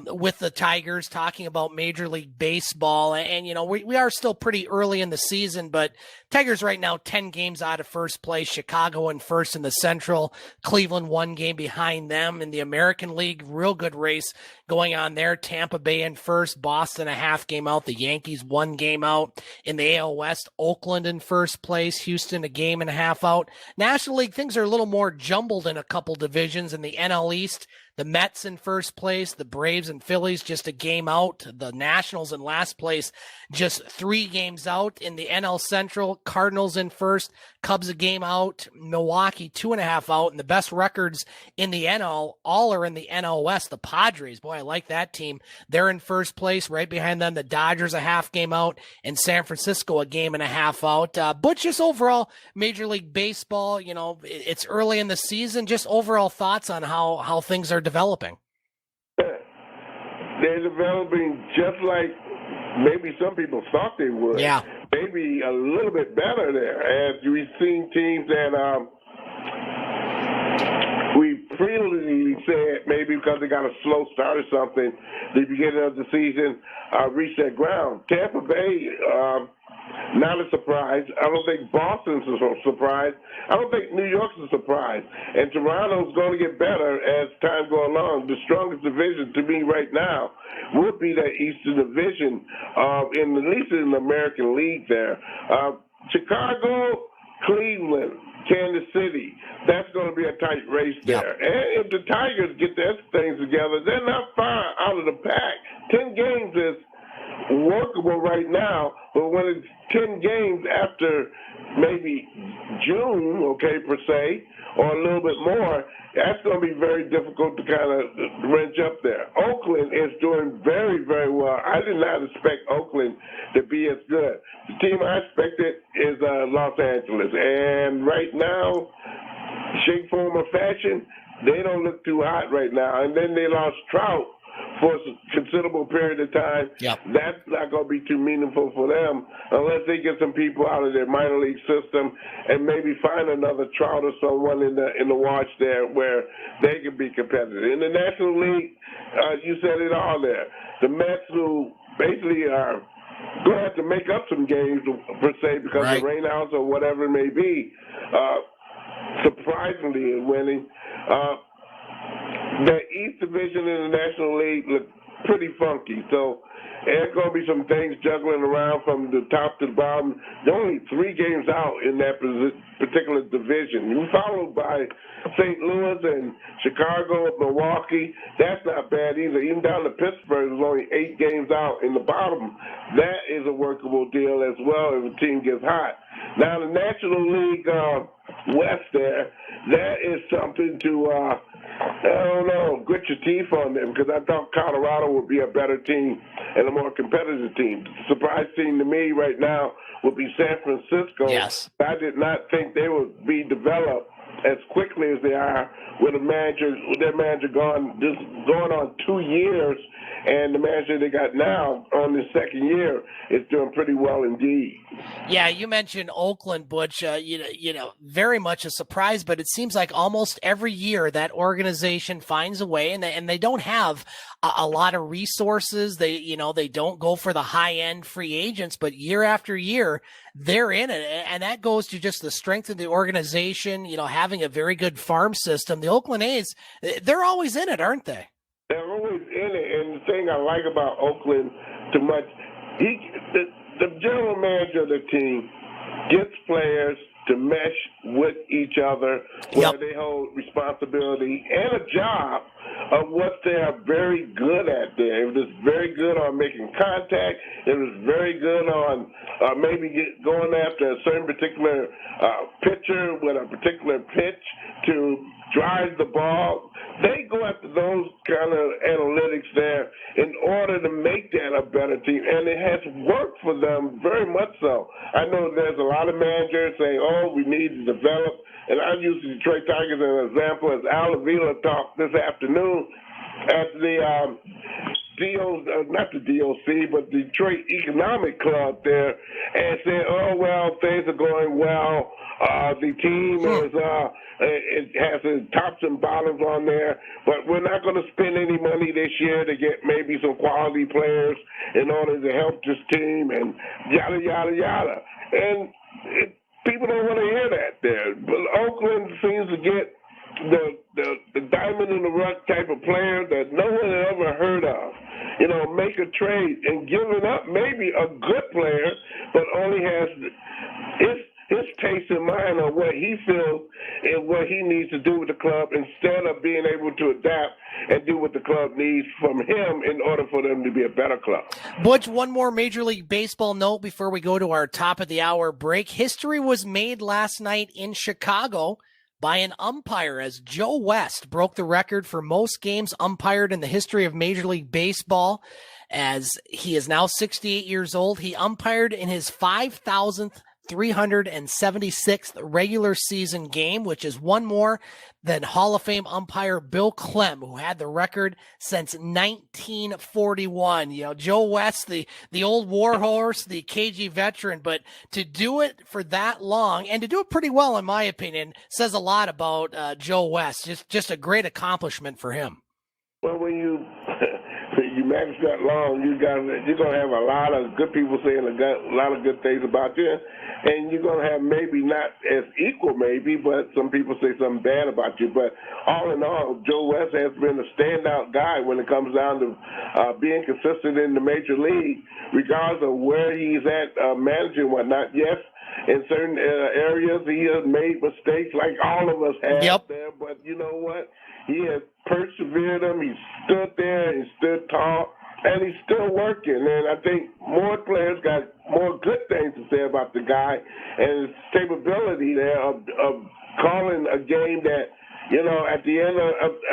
with the Tigers, talking about Major League Baseball. And, you know, we are still pretty early in the season, but Tigers right now 10 games out of first place, Chicago in first in the Central, Cleveland 1 game behind them. In the American League, real good race going on there. Tampa Bay in first, Boston a half game out, the Yankees 1 game out. In the AL West, Oakland in first place, Houston a game and a half out. National League, things are a little more jumbled in a couple divisions. In the NL East, the Mets in first place, the Braves and Phillies just a game out, the Nationals in last place just 3 games out. In the NL Central, Cardinals in first, Cubs a game out, Milwaukee 2.5 out, and the best records in the NL all are in the NL West. The Padres, boy, I like that team. They're in first place. Right behind them, the Dodgers a half game out, and San Francisco a game and a half out. But just overall, Major League Baseball, you know, it's early in the season. Just overall thoughts on how things are developing. They're developing just like maybe some people thought they would. Yeah. Maybe a little bit better there. As we've seen teams that we previously said maybe because they got a slow start or something, the beginning of the season reached that ground. Tampa Bay, not a surprise. I don't think Boston's a surprise. I don't think New York's a surprise. And Toronto's going to get better as time goes along. The strongest division to me right now would be that Eastern Division, at least in the American League there. Chicago, Cleveland, Kansas City, that's going to be a tight race there. Yep. And if the Tigers get their things together, they're not far out of the pack. 10 games is workable right now, but when it's 10 games after maybe June, okay, per se, or a little bit more, that's going to be very difficult to kind of wrench up there. Oakland is doing very, very well. I did not expect Oakland to be as good. The team I expected is Los Angeles, and right now, shape, form, or fashion, they don't look too hot right now. And then they lost Trout for a considerable period of time. Yep. That's not going to be too meaningful for them unless they get some people out of their minor league system and maybe find another Trout or someone in the watch there where they can be competitive. In the National League, you said it all there. The Mets, who basically are going to have to make up some games, per se, because of rainouts or whatever it may be, surprisingly in winning. The East Division in the National League look pretty funky. So there's going to be some things juggling around from the top to the bottom. There are only 3 games out in that particular division. You're followed by St. Louis and Chicago, Milwaukee. That's not bad either. Even down to Pittsburgh, there's only 8 games out in the bottom. That is a workable deal as well if a team gets hot. Now, the National League West there, that is something to, I don't know, grit your teeth on them, because I thought Colorado would be a better team and a more competitive team. The surprise team to me right now would be San Francisco. Yes. I did not think they would be developed as quickly as they are with their manager going on 2 years, and the manager they got now on his second year is doing pretty well indeed. Yeah, you mentioned Oakland, Butch. You know, very much a surprise, but it seems like almost every year that organization finds a way, and they don't have a lot of resources. They don't go for the high end free agents, but year after year they're in it, and that goes to just the strength of the organization. You know, having a very good farm system. The Oakland A's, they're always in it, aren't they? They're always in it, and the thing I like about Oakland too much, the general manager of the team gets players to mesh with each other, where they hold responsibility and a job of what they are very good at there. If it's very good on making contact, if it's very good on maybe going after a certain particular pitcher with a particular pitch to drive the ball they go after those kind of analytics there in order to make that a better team, and it has worked for them very much so. I know there's a lot of managers saying, oh, we need to develop, and I use the Detroit Tigers as an example, as Al Avila talked this afternoon at the not the DOC, but Detroit Economic Club there, and said, oh, well, things are going well. The team is, it has its tops and bottoms on there, but we're not going to spend any money this year to get maybe some quality players in order to help this team, and yada, yada, yada. And people don't want to hear that there. But Oakland seems to get the diamond in the rough type of player that no one had ever heard of. You know, make a trade and giving up maybe a good player, but only has his taste in mind on what he feels and what he needs to do with the club instead of being able to adapt and do what the club needs from him in order for them to be a better club. Butch, one more Major League Baseball note before we go to our top of the hour break. History was made last night in Chicago by an umpire as Joe West broke the record for most games umpired in the history of Major League Baseball, as he is now 68 years old. He umpired in his 5,376th regular season game, which is one more than Hall of Fame umpire Bill Clem, who had the record since 1941. You know, Joe West, the old warhorse, the cagey veteran, but to do it for that long and to do it pretty well, in my opinion, says a lot about Joe West. Just a great accomplishment for him. Well, when you manage that long, you're gonna have a lot of good people saying a lot of good things about you, and you're gonna have maybe not as equal, maybe, but some people say something bad about you. But all in all, Joe West has been a standout guy when it comes down to being consistent in the major league, regardless of where he's at managing whatnot. Yes, in certain areas he has made mistakes, like all of us have there. But you know what? He has persevered them. He stood there and stood tall, and he's still working. And I think more players got more good things to say about the guy and his capability there of calling a game that, you know, at the end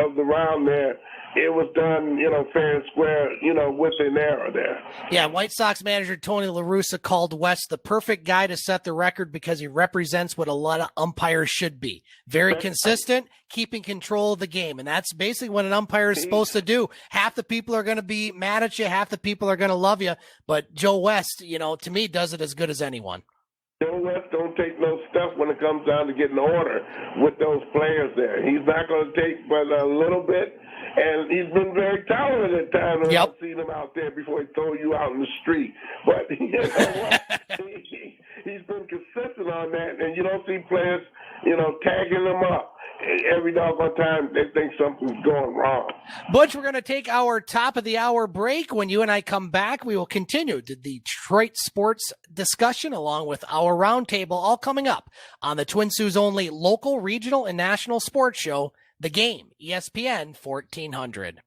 of the round there, it was done, you know, fair and square, you know, with an error there. Yeah, White Sox manager Tony La Russa called West the perfect guy to set the record because he represents what a lot of umpires should be. Very consistent, keeping control of the game. And that's basically what an umpire is supposed to do. Half the people are going to be mad at you, half the people are going to love you. But Joe West, you know, to me, does it as good as anyone. Joe West don't take no stuff when it comes down to getting order with those players there. He's not going to take but a little bit. And he's been very talented at times. I've seen him out there before he throw you out in the street. But you know what? He's been consistent on that, and you don't see players, you know, tagging him up. Every doggone time they think something's going wrong. Butch, we're going to take our top of the hour break. When you and I come back, we will continue the Detroit sports discussion along with our roundtable, all coming up on the Twin Sault's only local, regional, and national sports show, The Game, ESPN 1400.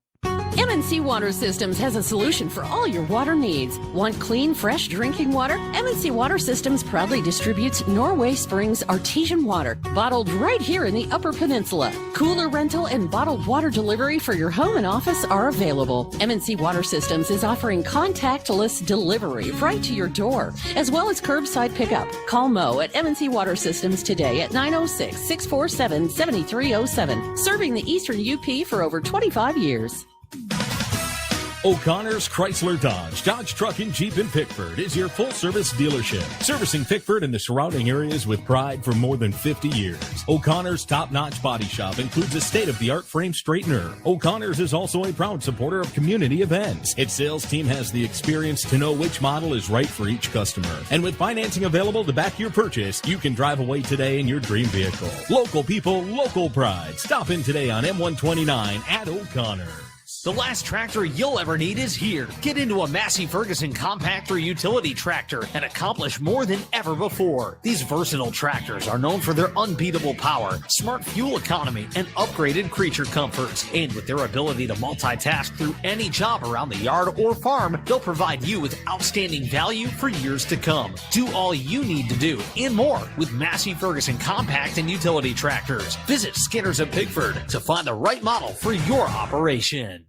MNC Water Systems has a solution for all your water needs. Want clean, fresh drinking water? MNC Water Systems proudly distributes Norway Springs artesian water, bottled right here in the Upper Peninsula. Cooler rental and bottled water delivery for your home and office are available. MNC Water Systems is offering contactless delivery right to your door, as well as curbside pickup. Call Mo at MNC Water Systems today at 906-647-7307, serving the Eastern UP for over 25 years. O'Connor's Chrysler Dodge Truck and Jeep in Pickford is your full-service dealership, servicing Pickford and the surrounding areas with pride for more than 50 years. O'Connor's top-notch body shop includes a state-of-the-art frame straightener. O'Connor's is also a proud supporter of community events. Its sales team has the experience to know which model is right for each customer. And with financing available to back your purchase, you can drive away today in your dream vehicle. Local people, local pride. Stop in today on M129 at O'Connor's. The last tractor you'll ever need is here. Get into a Massey Ferguson compact or utility tractor and accomplish more than ever before. These versatile tractors are known for their unbeatable power, smart fuel economy, and upgraded creature comforts. And with their ability to multitask through any job around the yard or farm, they'll provide you with outstanding value for years to come. Do all you need to do and more with Massey Ferguson compact and utility tractors. Visit Skinner's of Pigford to find the right model for your operation.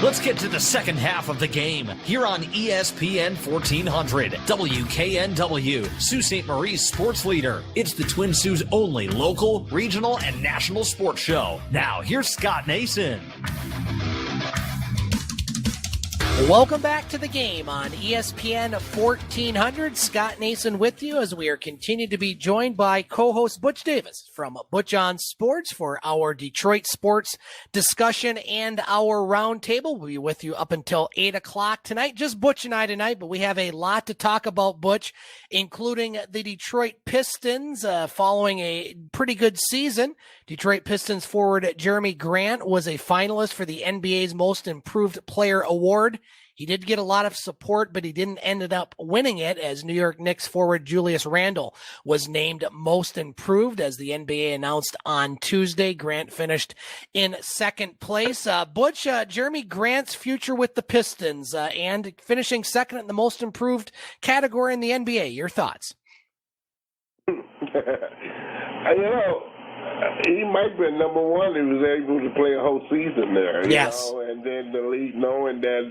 Let's get to the second half of the game here on ESPN 1400, WKNW, Sault Ste. Marie's sports leader. It's the Twin Sault's only local, regional, and national sports show. Now, here's Scott Nason. Welcome back to the game on ESPN 1400. Scott Nason with you as we are continued to be joined by co-host Butch Davis from Butch On Sports for our Detroit sports discussion and our roundtable. We'll be with you up until 8 o'clock tonight. Just Butch and I tonight, but we have a lot to talk about, Butch, including the Detroit Pistons following a pretty good season. Detroit Pistons forward Jeremy Grant was a finalist for the NBA's Most Improved Player Award. He did get a lot of support, but he didn't end up winning it as New York Knicks forward Julius Randle was named Most Improved as the NBA announced on Tuesday. Grant finished in second place. Butch, Jeremy Grant's future with the Pistons and finishing second in the Most Improved category in the NBA. Your thoughts? He might be number one. He was able to play a whole season there. Yes. And then the league knowing that,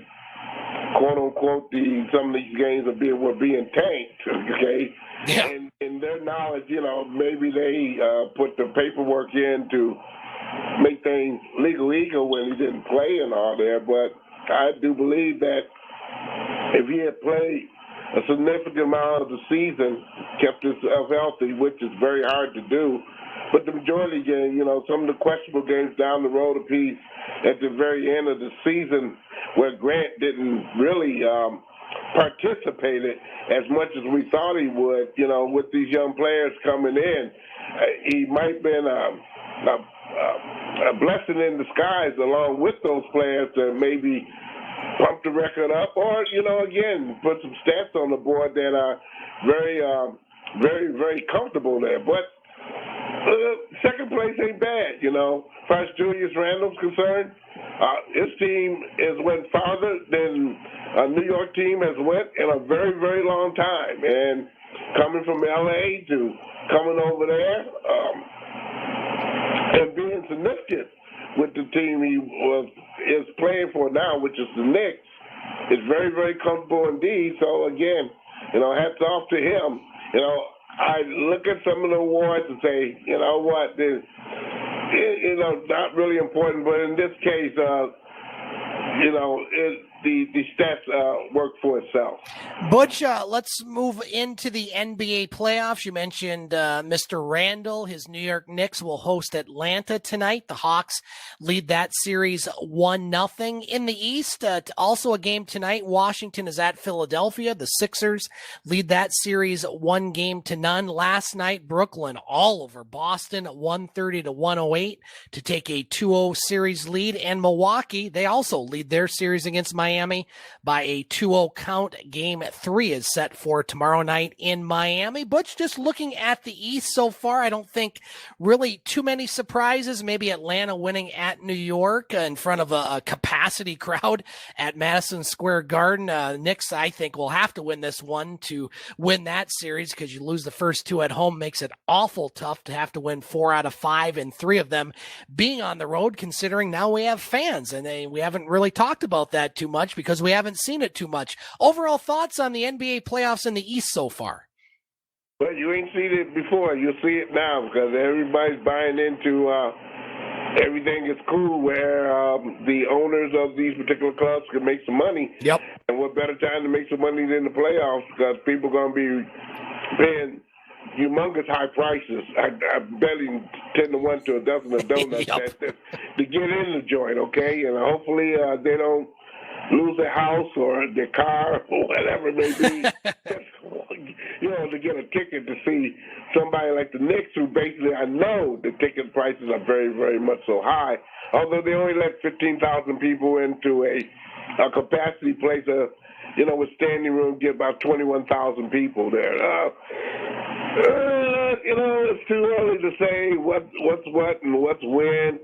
quote unquote, some of these games were being tanked. Okay. Yeah. And in their knowledge, maybe they put the paperwork in to make things legal when he didn't play and all there. But I do believe that if he had played a significant amount of the season, kept himself healthy, which is very hard to do. But the majority game, some of the questionable games down the road apiece at the very end of the season where Grant didn't really participate as much as we thought he would, with these young players coming in. He might have been a blessing in disguise along with those players to maybe pump the record up or, again, put some stats on the board that are very, very, very comfortable there. But second place ain't bad, As far as Julius Randle's concerned, his team has went farther than a New York team has went in a very, very long time. And coming from L.A. to coming over there and being significant with the team he is playing for now, which is the Knicks, is very, very comfortable indeed. So, again, hats off to him. I look at some of the awards and say, what, not really important, but in this case, the stats work for itself. Butch, let's move into the NBA playoffs. You mentioned Mr. Randle. His New York Knicks will host Atlanta tonight. The Hawks lead that series 1-0. In the East, also a game tonight. Washington is at Philadelphia. The Sixers lead that series 1-0. Last night, Brooklyn all over Boston, 130-108 to take a 2-0 series lead. And Milwaukee, they also lead their series against Miami by a 2-0 count. Game 3 is set for tomorrow night in Miami. Butch, just looking at the East so far, I don't think really too many surprises. Maybe Atlanta winning at New York in front of a capacity crowd at Madison Square Garden. Knicks, I think, will have to win this one to win that series because you lose the first two at home makes it awful tough to have to win 4 out of 5 and 3 of them being on the road, considering now we have fans and we haven't really talked about that too much because we haven't seen it too much. Overall thoughts on the NBA playoffs in the East so far? Well, you ain't seen it before. You'll see it now because everybody's buying into everything is cool where the owners of these particular clubs can make some money. Yep. And what better time to make some money than the playoffs because people are going to be paying humongous high prices. I'm betting 10-1 to a dozen of donuts Yep. to get in the joint, okay? And hopefully they don't lose their house or their car or whatever it may be, to get a ticket to see somebody like the Knicks, who basically I know the ticket prices are very, very much so high, although they only let 15,000 people into a capacity place, with standing room, get about 21,000 people there. It's too early to say what's what and what's when.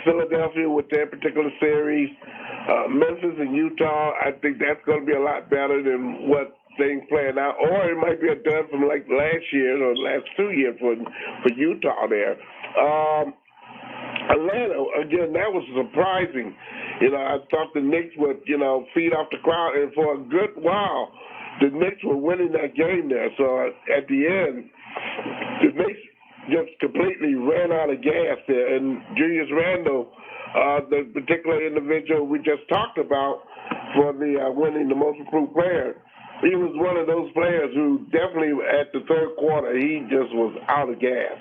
Philadelphia with their particular series, Memphis and Utah, I think that's going to be a lot better than what things playing out. Or it might be a done from like last year or last 2 years for Utah there. Atlanta, again, that was surprising. I thought the Knicks would, feed off the crowd, and for a good while, the Knicks were winning that game there. So at the end, the Knicks just completely ran out of gas there. And Julius Randle, the particular individual we just talked about for the winning the most improved player, he was one of those players who definitely at the third quarter, he just was out of gas.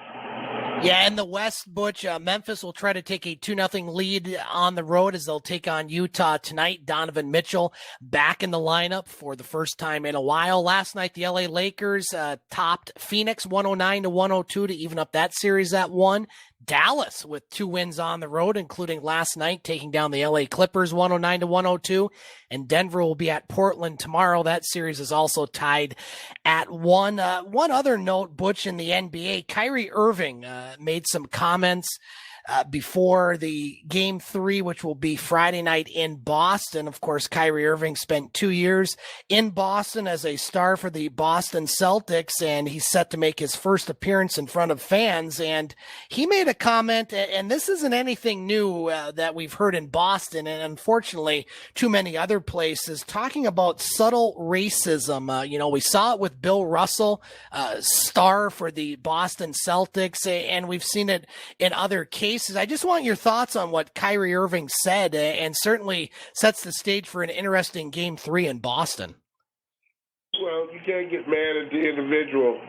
Yeah, in the West, Butch, Memphis will try to take a 2-0 lead on the road as they'll take on Utah tonight. Donovan Mitchell back in the lineup for the first time in a while. Last night, the LA Lakers topped Phoenix 109-102 to even up that series at 1. Dallas with 2 wins on the road, including last night taking down the LA Clippers 109-102, and Denver will be at Portland tomorrow. That series is also tied at 1. One other note, Butch, in the NBA, Kyrie Irving made some comments before the Game 3, which will be Friday night in Boston. Of course, Kyrie Irving spent 2 years in Boston as a star for the Boston Celtics, and he's set to make his first appearance in front of fans. And he made a comment, and this isn't anything new that we've heard in Boston, and unfortunately too many other places, talking about subtle racism. We saw it with Bill Russell, star for the Boston Celtics, and we've seen it in other cases. I just want your thoughts on what Kyrie Irving said, and certainly sets the stage for an interesting Game 3 in Boston. Well, you can't get mad at the individual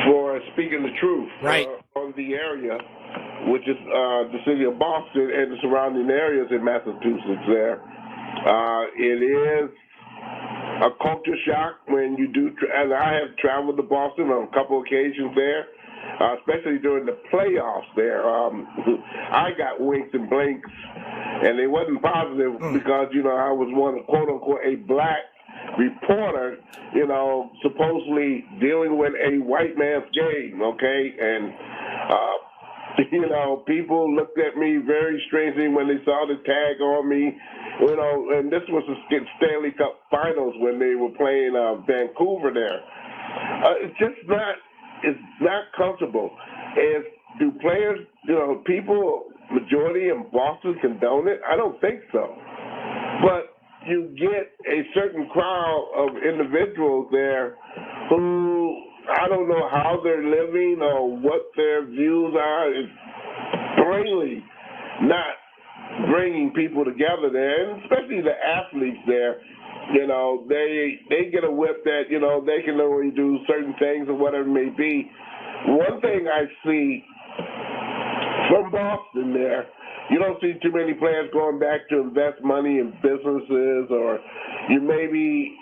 for speaking the truth, right, on the area, which is the city of Boston and the surrounding areas in Massachusetts there. It is a culture shock when you do, and I have traveled to Boston on a couple occasions there. Especially during the playoffs there. I got winks and blinks, and they wasn't positive because, I was one, quote-unquote, a black reporter, supposedly dealing with a white man's game, okay? And, people looked at me very strangely when they saw the tag on me, and this was the Stanley Cup Finals when they were playing Vancouver there. It's not comfortable. And do players, people, majority in Boston condone it? I don't think so. But you get a certain crowd of individuals there who, I don't know how they're living or what their views are. It's plainly not bringing people together there, and especially the athletes there. They get a whip that, they can only do certain things or whatever it may be. One thing I see from Boston there, you don't see too many players going back to invest money in businesses, or you maybe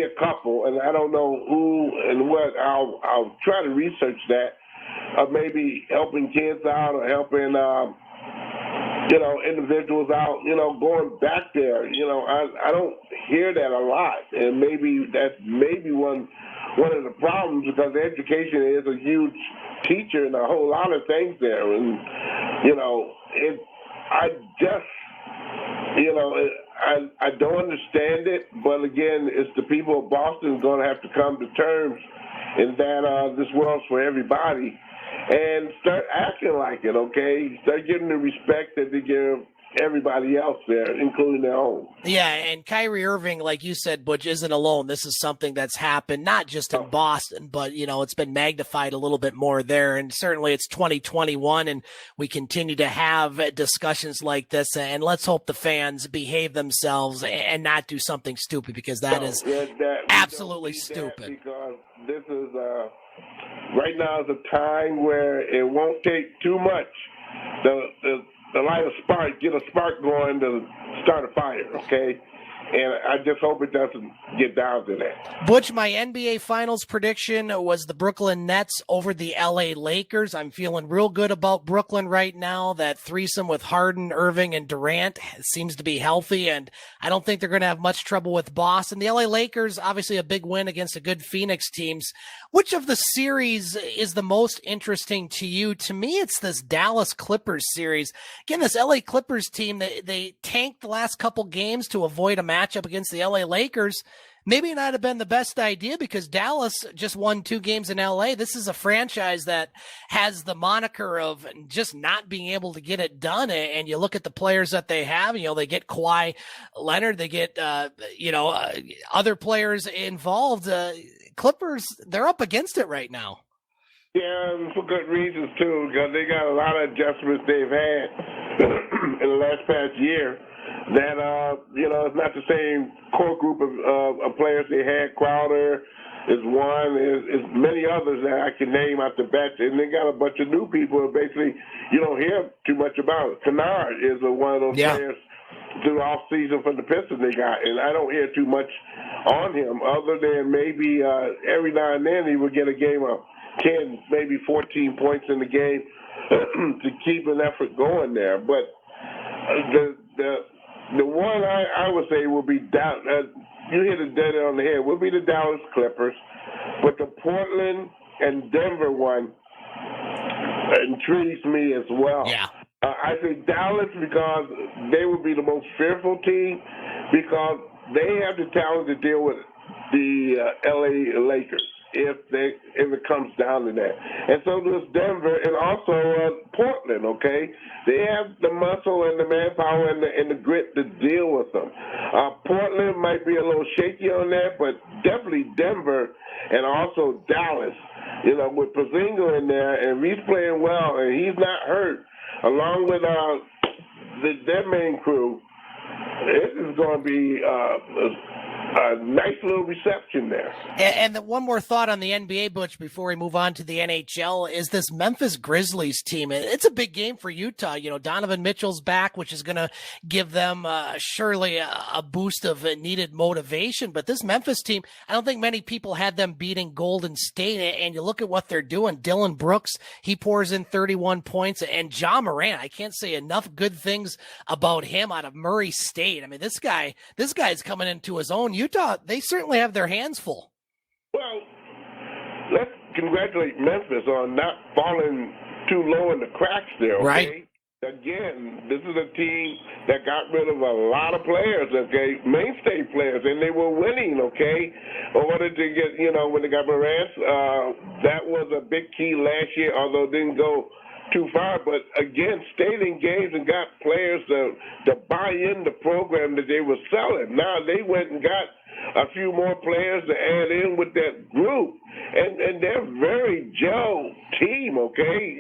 a couple, and I don't know who and what. I'll try to research that. Maybe helping kids out or helping individuals out, going back there. I don't hear that a lot, and maybe that's one of the problems, because education is a huge teacher in a whole lot of things there, and I don't understand it, but again, it's the people of Boston going to have to come to terms in that this world's for everybody. And start acting like it, okay? Start getting the respect that they give everybody else there, including their own. Yeah, and Kyrie Irving, like you said, Butch, isn't alone. This is something that's happened not just in Boston, but, it's been magnified a little bit more there. And certainly it's 2021, and we continue to have discussions like this. And let's hope the fans behave themselves and not do something stupid, because that is absolutely stupid. Because this is right now is a time where it won't take too much. The light a spark, get a spark going to start a fire, okay? And I just hope it doesn't get down to that. Butch, my NBA Finals prediction was the Brooklyn Nets over the LA Lakers. I'm feeling real good about Brooklyn right now. That threesome with Harden, Irving, and Durant seems to be healthy, and I don't think they're going to have much trouble with Boston. The LA Lakers, obviously a big win against a good Phoenix teams. Which of the series is the most interesting to you? To me, it's this Dallas Clippers series. Again, this LA Clippers team, they tanked the last couple games to avoid a matchup against the LA Lakers. Maybe not have been the best idea because Dallas just won 2 games in LA. This is a franchise that has the moniker of just not being able to get it done. And you look at the players that they have, they get Kawhi Leonard, they get, other players involved. Clippers, they're up against it right now. Yeah, and for good reasons, too, because they got a lot of adjustments they've had in the last past year that, it's not the same core group of players they had. Crowder is one, is many others that I can name out the bench, and they got a bunch of new people that basically you don't hear too much about. Kennard is one of those players through the off-season from the Pistons they got, and I don't hear too much on him other than maybe every now and then he would get a game of 10, maybe 14 points in the game to keep an effort going there. But the one I would say will be you hit it dead on the head, will be the Dallas Clippers, but the Portland and Denver one intrigues me as well. Yeah. I think Dallas because they would be the most fearful team because they have the talent to deal with the LA Lakers if it comes down to that. And so does Denver and also Portland, okay? They have the muscle and the manpower and the grit to deal with them. Portland might be a little shaky on that, but definitely Denver and also Dallas, with Porzingis in there, and he's playing well and he's not hurt, along with their main crew, this is going to be a nice little reception there. And one more thought on the NBA, Butch, before we move on to the NHL, is this Memphis Grizzlies team. It's a big game for Utah. Donovan Mitchell's back, which is going to give them surely a boost of needed motivation. But this Memphis team, I don't think many people had them beating Golden State. And you look at what they're doing. Dylan Brooks, he pours in 31 points. And Ja Morant, I can't say enough good things about him out of Murray State. I mean, this guy's coming into his own. Utah, they certainly have their hands full. Well, let's congratulate Memphis on not falling too low in the cracks there, okay? Right. Again, this is a team that got rid of a lot of players, okay, mainstay players, and they were winning, okay? In order to get, when they got Morant, that was a big key last year, although it didn't go too far, but again, stayed in games and got players to buy in the program that they were selling. Now they went and got a few more players to add in with that group, and they're a very gel team, okay?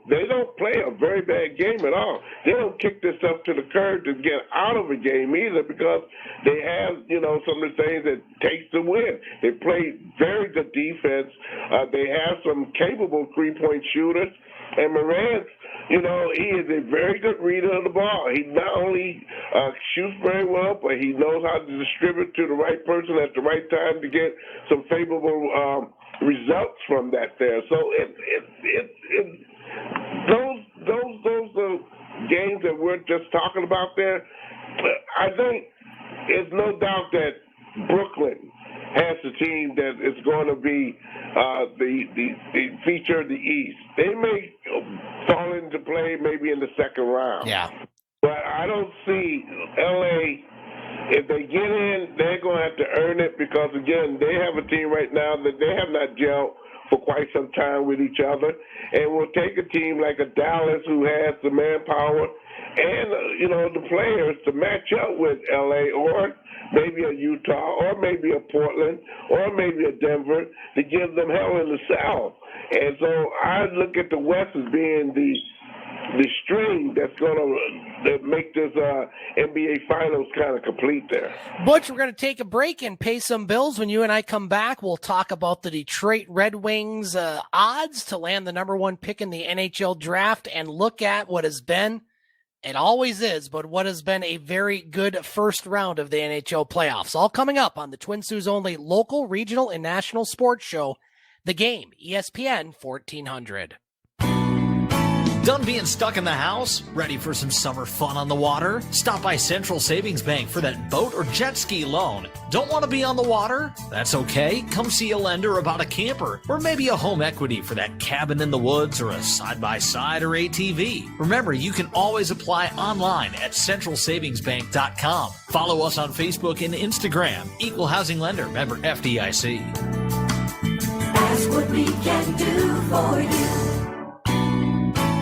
They don't play a very bad game at all. They don't kick this up to the curb to get out of a game either because they have, some of the things that takes to win. They play very good defense. They have some capable three-point shooters. And Morant, he is a very good reader of the ball. He not only shoots very well, but he knows how to distribute to the right person at the right time to get some favorable results from that there. So those games that we're just talking about there, I think there's no doubt that Brooklyn has a team that is going to be the feature of the East. They may fall into play maybe in the second round. Yeah. But I don't see L.A., if they get in, they're going to have to earn it because, again, they have a team right now that they have not gelled for quite some time with each other. And will take a team like a Dallas who has the manpower and, the players to match up with L.A. or maybe a Utah or maybe a Portland or maybe a Denver to give them hell in the South. And so I look at the West as being the string that's going to make this NBA Finals kind of complete there. Butch, we're going to take a break and pay some bills. When you and I come back, we'll talk about the Detroit Red Wings odds to land the number 1 pick in the NHL draft and look at what has been It always is, but what has been a very good first round of the NHL playoffs. All coming up on the Twin Sault's only local, regional, and national sports show, The Game, ESPN 1400. Done being stuck in the house? Ready for some summer fun on the water? Stop by Central Savings Bank for that boat or jet ski loan. Don't want to be on the water? That's okay. Come see a lender about a camper or maybe a home equity for that cabin in the woods or a side-by-side or ATV. Remember, you can always apply online at centralsavingsbank.com. Follow us on Facebook and Instagram. Equal Housing Lender, member FDIC. Ask what we can do for you.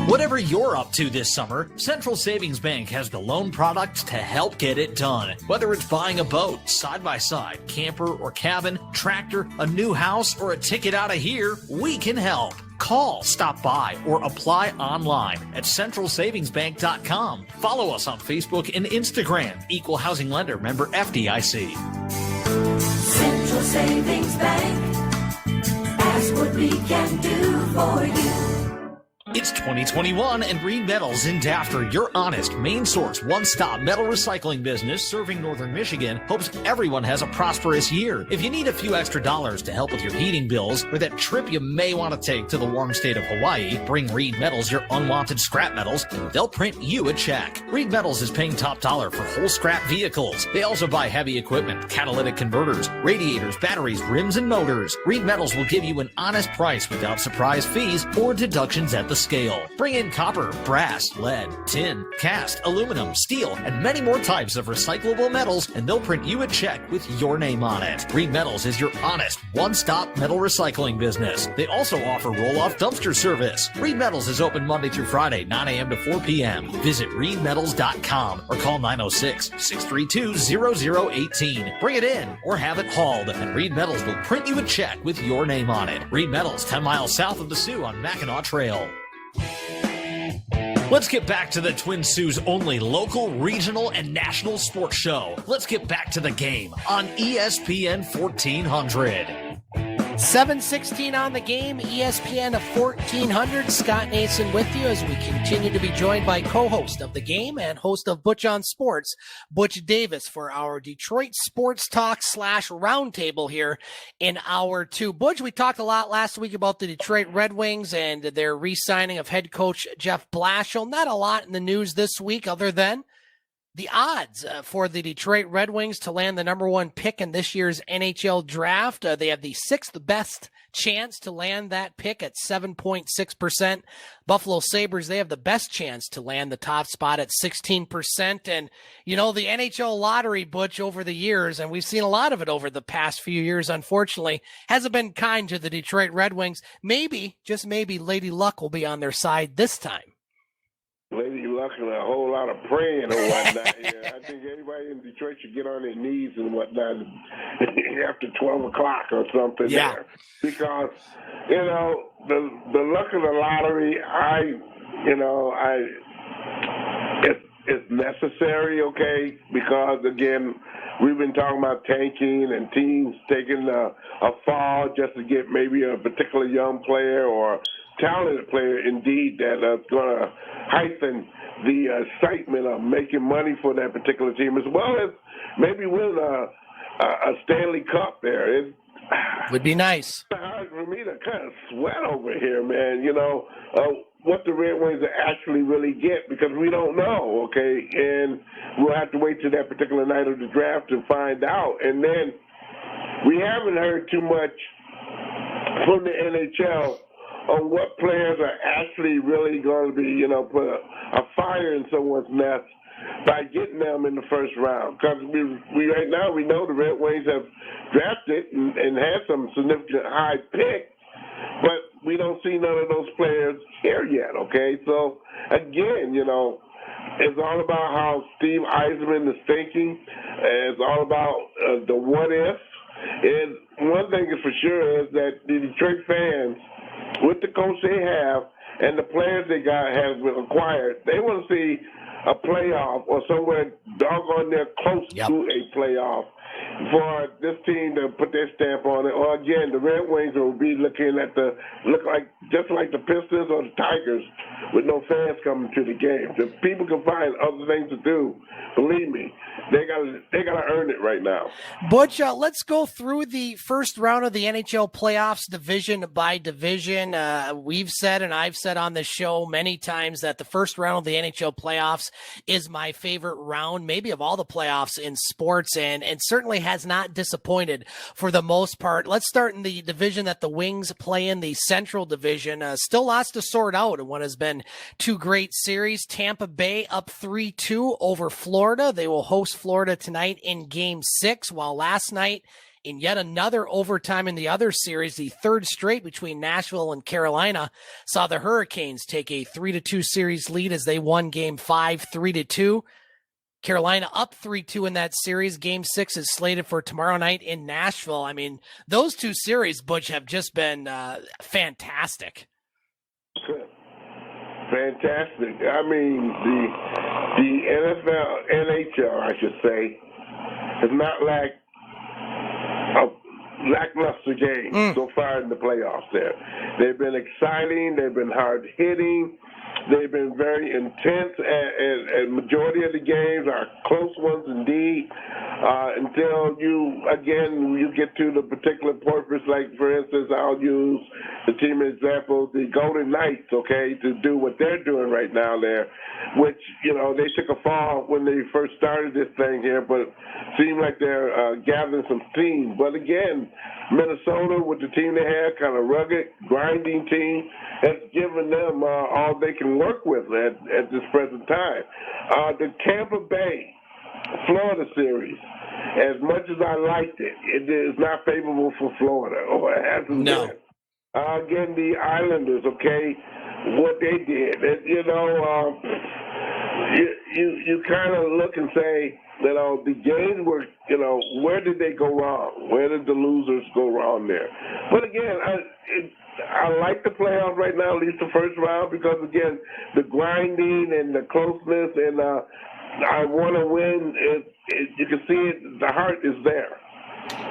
Whatever you're up to this summer, Central Savings Bank has the loan products to help get it done. Whether it's buying a boat, side-by-side, camper or cabin, tractor, a new house, or a ticket out of here, we can help. Call, stop by, or apply online at centralsavingsbank.com. Follow us on Facebook and Instagram. Equal Housing Lender, member FDIC. Central Savings Bank. Ask what we can do for you. It's 2021 and Reed Metals in Dafter, your honest, main source, one-stop metal recycling business serving northern Michigan, hopes everyone has a prosperous year. If you need a few extra dollars to help with your heating bills or that trip you may want to take to the warm state of Hawaii, bring Reed Metals your unwanted scrap metals and they'll print you a check. Reed Metals is paying top dollar for whole scrap vehicles. They also buy heavy equipment, catalytic converters, radiators, batteries, rims, and motors. Reed Metals will give you an honest price without surprise fees or deductions at the scale. Bring in copper, brass, lead, tin, cast, aluminum, steel, and many more types of recyclable metals, and they'll print you a check with your name on it. Reed Metals is your honest, one-stop metal recycling business. They also offer roll-off dumpster service. Reed Metals is open Monday through Friday, 9 a.m. to 4 p.m. Visit reedmetals.com or call 906-632-0018. Bring it in or have it hauled, and Reed Metals will print you a check with your name on it. Reed Metals, 10 miles south of the Soo on Mackinac Trail. Let's get back to the Twin Sault's only local, regional, and national sports show. Let's get back to the game on ESPN 1400. 7:16 on the game, ESPN 1400. Scott Nason with you as we continue to be joined by co-host of the game and host of Butch On Sports, Butch Davis, for our Detroit Sports Talk / Roundtable here in hour 2. Butch, we talked a lot last week about the Detroit Red Wings and their re-signing of head coach Jeff Blashill. Not a lot in the news this week other than the odds for the Detroit Red Wings to land the number 1 pick in this year's NHL draft. They have the 6th best chance to land that pick at 7.6%. Buffalo Sabres, they have the best chance to land the top spot at 16%. And, you know, the NHL lottery, Butch, over the years, and we've seen a lot of it over the past few years, unfortunately, hasn't been kind to the Detroit Red Wings. Maybe, just maybe, Lady Luck will be on their side this time. Lady Luck and a whole lot of praying and whatnot. Yeah, I think everybody in Detroit should get on their knees and whatnot after 12 o'clock or something there. Because, you know, the luck of the lottery, it's necessary, okay? Because, again, we've been talking about tanking and teams taking a fall just to get maybe a particular young player or talented player, indeed, that's going to heighten the excitement of making money for that particular team, as well as maybe win a Stanley Cup there. It would be nice. It's hard for me to kind of sweat over here, man, you know, what the Red Wings actually really get, because we don't know, okay? And we'll have to wait till that particular night of the draft to find out. And then we haven't heard too much from the NHL on what players are actually really going to be, you know, put a fire in someone's nest by getting them in the first round. Because we right now, we know the Red Wings have drafted and had some significant high picks, but we don't see none of those players here yet, okay? So, again, you know, it's all about how Steve Yzerman is thinking. It's all about the what if. And one thing is for sure is that the Detroit fans, with the coach they have and the players they have acquired, they want to see a playoff or somewhere doggone near close to a playoff for this team to put their stamp on it. Or again, the Red Wings will be looking at just like the Pistons or the Tigers, with no fans coming to the games. If people can find other things to do, believe me, they gotta earn it right now. Butch, let's go through the first round of the NHL playoffs division by division. We've said, and I've said on this show many times, that the first round of the NHL playoffs is my favorite round, maybe of all the playoffs in sports, and certainly has not disappointed for the most part. Let's start in the division that the Wings play in, the Central Division. Still lots to sort out in what has been two great series. Tampa Bay up 3-2 over Florida. They will host Florida tonight in Game 6, while last night in yet another overtime in the other series, the third straight between Nashville and Carolina, saw the Hurricanes take a 3-2 series lead as they won Game 5 3-2. Carolina up 3-2 in that series. Game 6 is slated for tomorrow night in Nashville. I mean, those two series, Butch, have just been fantastic. Fantastic. I mean, the NHL, I should say, has not lacked a lackluster game so far in the playoffs there. They've been exciting. They've been hard-hitting. They've been very intense, and majority of the games are close ones indeed, until you get to the particular purpose. Like, for instance, I'll use the team example, the Golden Knights, okay, to do what they're doing right now there, which, they took a fall when they first started this thing here, but seemed like they're gathering some steam. But again, Minnesota, with the team they have, kind of rugged, grinding team, has given them all they can work with at this present time. The Tampa Bay, Florida series, as much as I liked it, it is not favorable for Florida, or it hasn't been. Again, the Islanders, okay, what they did, you kind of look and say, the games were, where did they go wrong? Where did the losers go wrong there? But again, I like the playoffs right now, at least the first round, because, again, the grinding and the closeness, and I want to win. You can see it, the heart is there.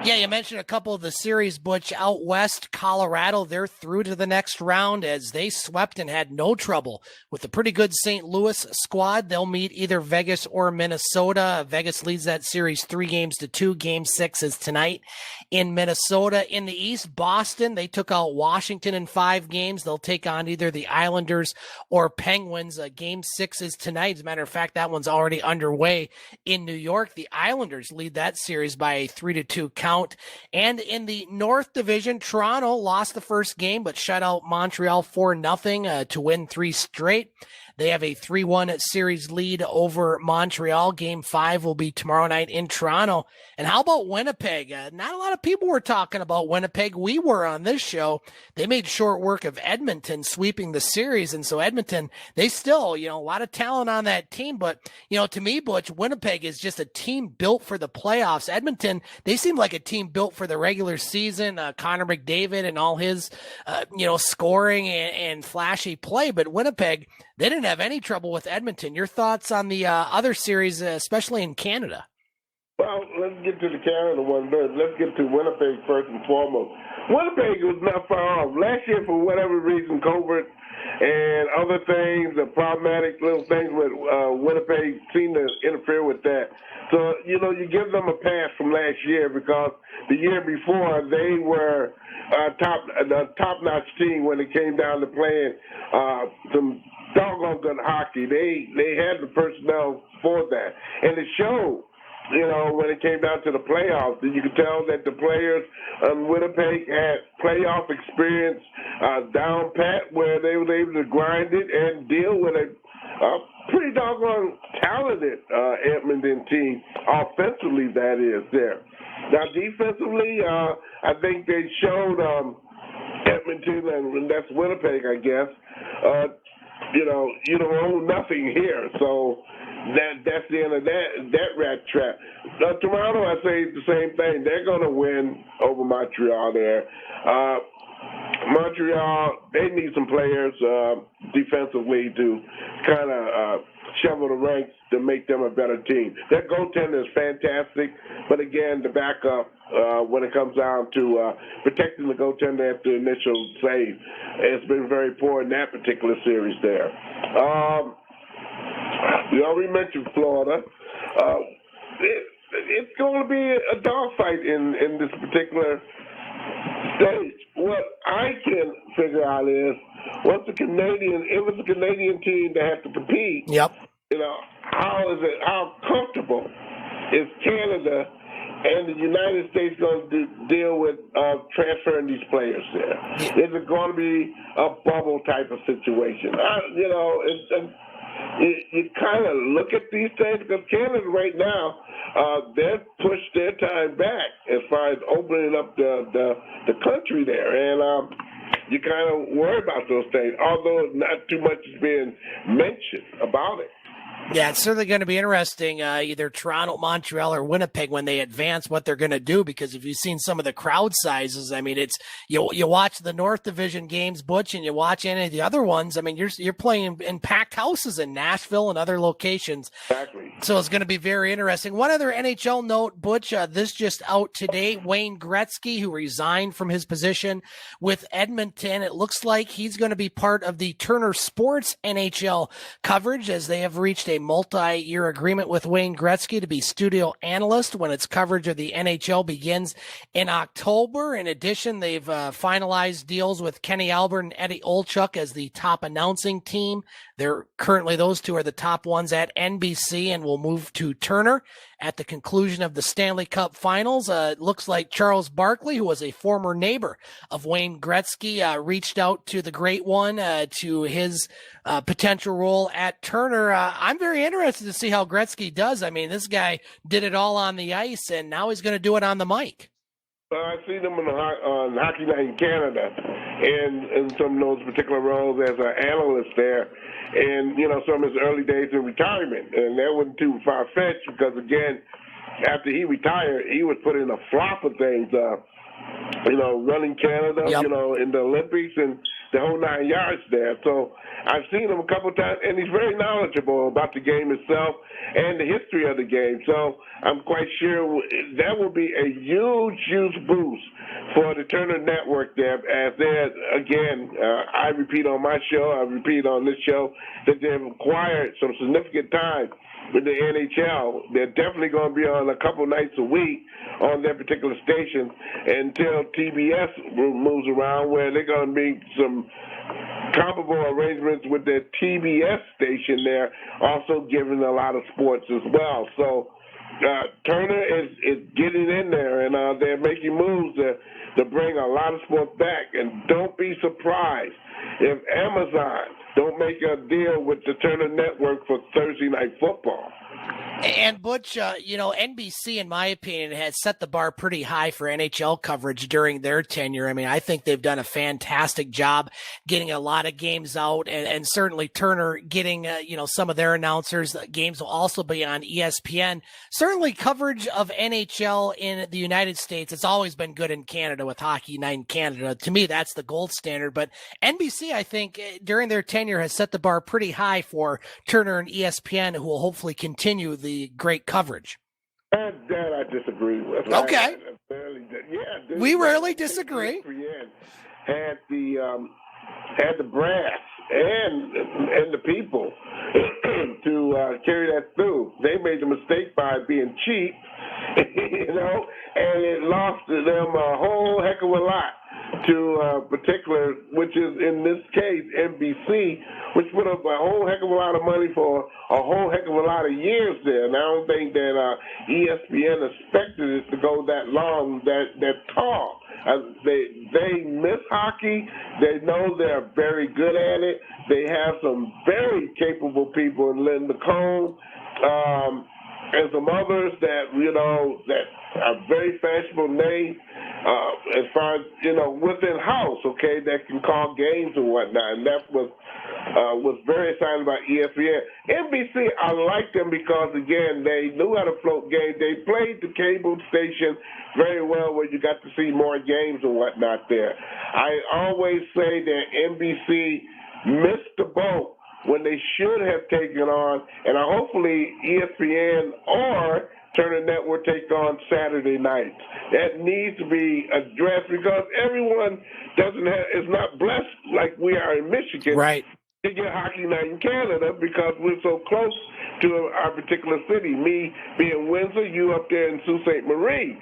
Yeah, you mentioned a couple of the series, Butch. Out west, Colorado, they're through to the next round as they swept and had no trouble with a pretty good St. Louis squad. They'll meet either Vegas or Minnesota. Vegas leads that series 3-2. Game 6 is tonight in Minnesota. In the East, Boston, they took out Washington in 5 games. They'll take on either the Islanders or Penguins. Game 6 is tonight. As a matter of fact, that one's already underway in New York. The Islanders lead that series by a 3-2 count. And in the North Division, Toronto lost the first game, but shut out Montreal 4-0 to win 3 straight. They have a 3-1 series lead over Montreal. Game 5 will be tomorrow night in Toronto. And how about Winnipeg? Not a lot of people were talking about Winnipeg. We were on this show. They made short work of Edmonton sweeping the series. And so Edmonton, they still, a lot of talent on that team. But, to me, Butch, Winnipeg is just a team built for the playoffs. Edmonton, they seem like a team built for the regular season. Connor McDavid and all his, scoring and flashy play. But Winnipeg, they didn't have any trouble with Edmonton. Your thoughts on the other series, especially in Canada? Well, let's get to the Canada one first. Let's get to Winnipeg first and foremost. Winnipeg was not far off. Last year, for whatever reason, COVID and other things, the problematic little things with Winnipeg seemed to interfere with that. So, you give them a pass from last year because the year before they were a top-notch team when it came down to playing some doggone good hockey. They had the personnel for that. And it showed, when it came down to the playoffs. You could tell that the players Winnipeg had playoff experience down pat, where they were able to grind it and deal with a pretty doggone talented Edmonton team, offensively, that is, there. Now, defensively, I think they showed Edmonton, and that's Winnipeg, I guess, you don't own nothing here, so that's the end of that rat trap. Toronto, I say the same thing. They're going to win over Montreal there. Montreal, they need some players defensively to kind of shovel the ranks to make them a better team. Their goaltender is fantastic, but again, the backup when it comes down to protecting the goaltender at the initial save. It's been very poor in that particular series there. You already mentioned Florida. It's going to be a dogfight in this particular stage. What I can figure out is, if it's a Canadian team that has to compete, how comfortable is Canada and the United States going to deal with transferring these players there? Is it going to be a bubble type of situation? You kind of look at these things, because Canada right now, they've pushed their time back as far as opening up the country there. And you kind of worry about those things, although not too much is being mentioned about it. Yeah, it's certainly going to be interesting, either Toronto, Montreal, or Winnipeg when they advance, what they're going to do, because if you've seen some of the crowd sizes, I mean, it's you watch the North Division games, Butch, and you watch any of the other ones. I mean, you're playing in packed houses in Nashville and other locations. Exactly. So it's going to be very interesting. One other NHL note, Butch, this just out today, Wayne Gretzky, who resigned from his position with Edmonton. It looks like he's going to be part of the Turner Sports NHL coverage, as they have reached a multi-year agreement with Wayne Gretzky to be studio analyst when its coverage of the NHL begins in October. In addition, they've finalized deals with Kenny Albert and Eddie Olchuk as the top announcing team. They're currently, those two are the top ones at NBC, and will move to Turner at the conclusion of the Stanley Cup Finals. It looks like Charles Barkley, who was a former neighbor of Wayne Gretzky, reached out to the Great One to his potential role at Turner. I'm very interested to see how Gretzky does. I mean, this guy did it all on the ice, and now he's going to do it on the mic. I've seen him on Hockey Night in Canada, and in some of those particular roles as an analyst there, and some of his early days in retirement, and that wasn't too far-fetched, because again, after he retired, he was put in a flop of things, running Canada, in the Olympics and the whole 9 yards there. So I've seen him a couple of times, and he's very knowledgeable about the game itself and the history of the game. So I'm quite sure that will be a huge, huge boost for the Turner Network there, as they're, again, I repeat on my show, I repeat on this show, that they've acquired some significant time with the NHL. They're definitely going to be on a couple nights a week on their particular station until TBS moves around, where they're going to be some comparable arrangements with their TBS station there, also giving a lot of sports as well. So Turner is getting in there, and they're making moves to bring a lot of sports back. And don't be surprised if Amazon don't make a deal with the Turner Network for Thursday Night Football. And Butch, NBC, in my opinion, has set the bar pretty high for NHL coverage during their tenure. I mean, I think they've done a fantastic job getting a lot of games out, and certainly Turner getting, some of their announcers. Games will also be on ESPN. Certainly coverage of NHL in the United States, it's always been good in Canada with Hockey Night in Canada. To me, that's the gold standard. But NBC, I think, during their tenure has set the bar pretty high for Turner and ESPN, who will hopefully continue the great coverage. That I disagree with. Okay. We rarely disagree. Had the brass and the people to carry that through. They made the mistake by being cheap, and it lost them a whole heck of a lot to particular, which is in this case NBC, which put up a whole heck of a lot of money for a whole heck of a lot of years there. And I don't think that ESPN expected it to go that long, that tall. They miss hockey. They know they're very good at it. They have some very capable people in Lynn McComb, and some others that that are very fashionable names, as far as within house, okay, that can call games and whatnot. And that was very exciting about ESPN. NBC, I like them because again they knew how to float games. They played the cable station very well, where you got to see more games and whatnot there. I always say that NBC missed the boat when they should have taken on, and hopefully ESPN or Turner Network take on Saturday nights. That needs to be addressed because everyone is not blessed like we are in Michigan. Right. To get hockey night in Canada because we're so close to our particular city. Me being Windsor, you up there in Sault Ste. Marie.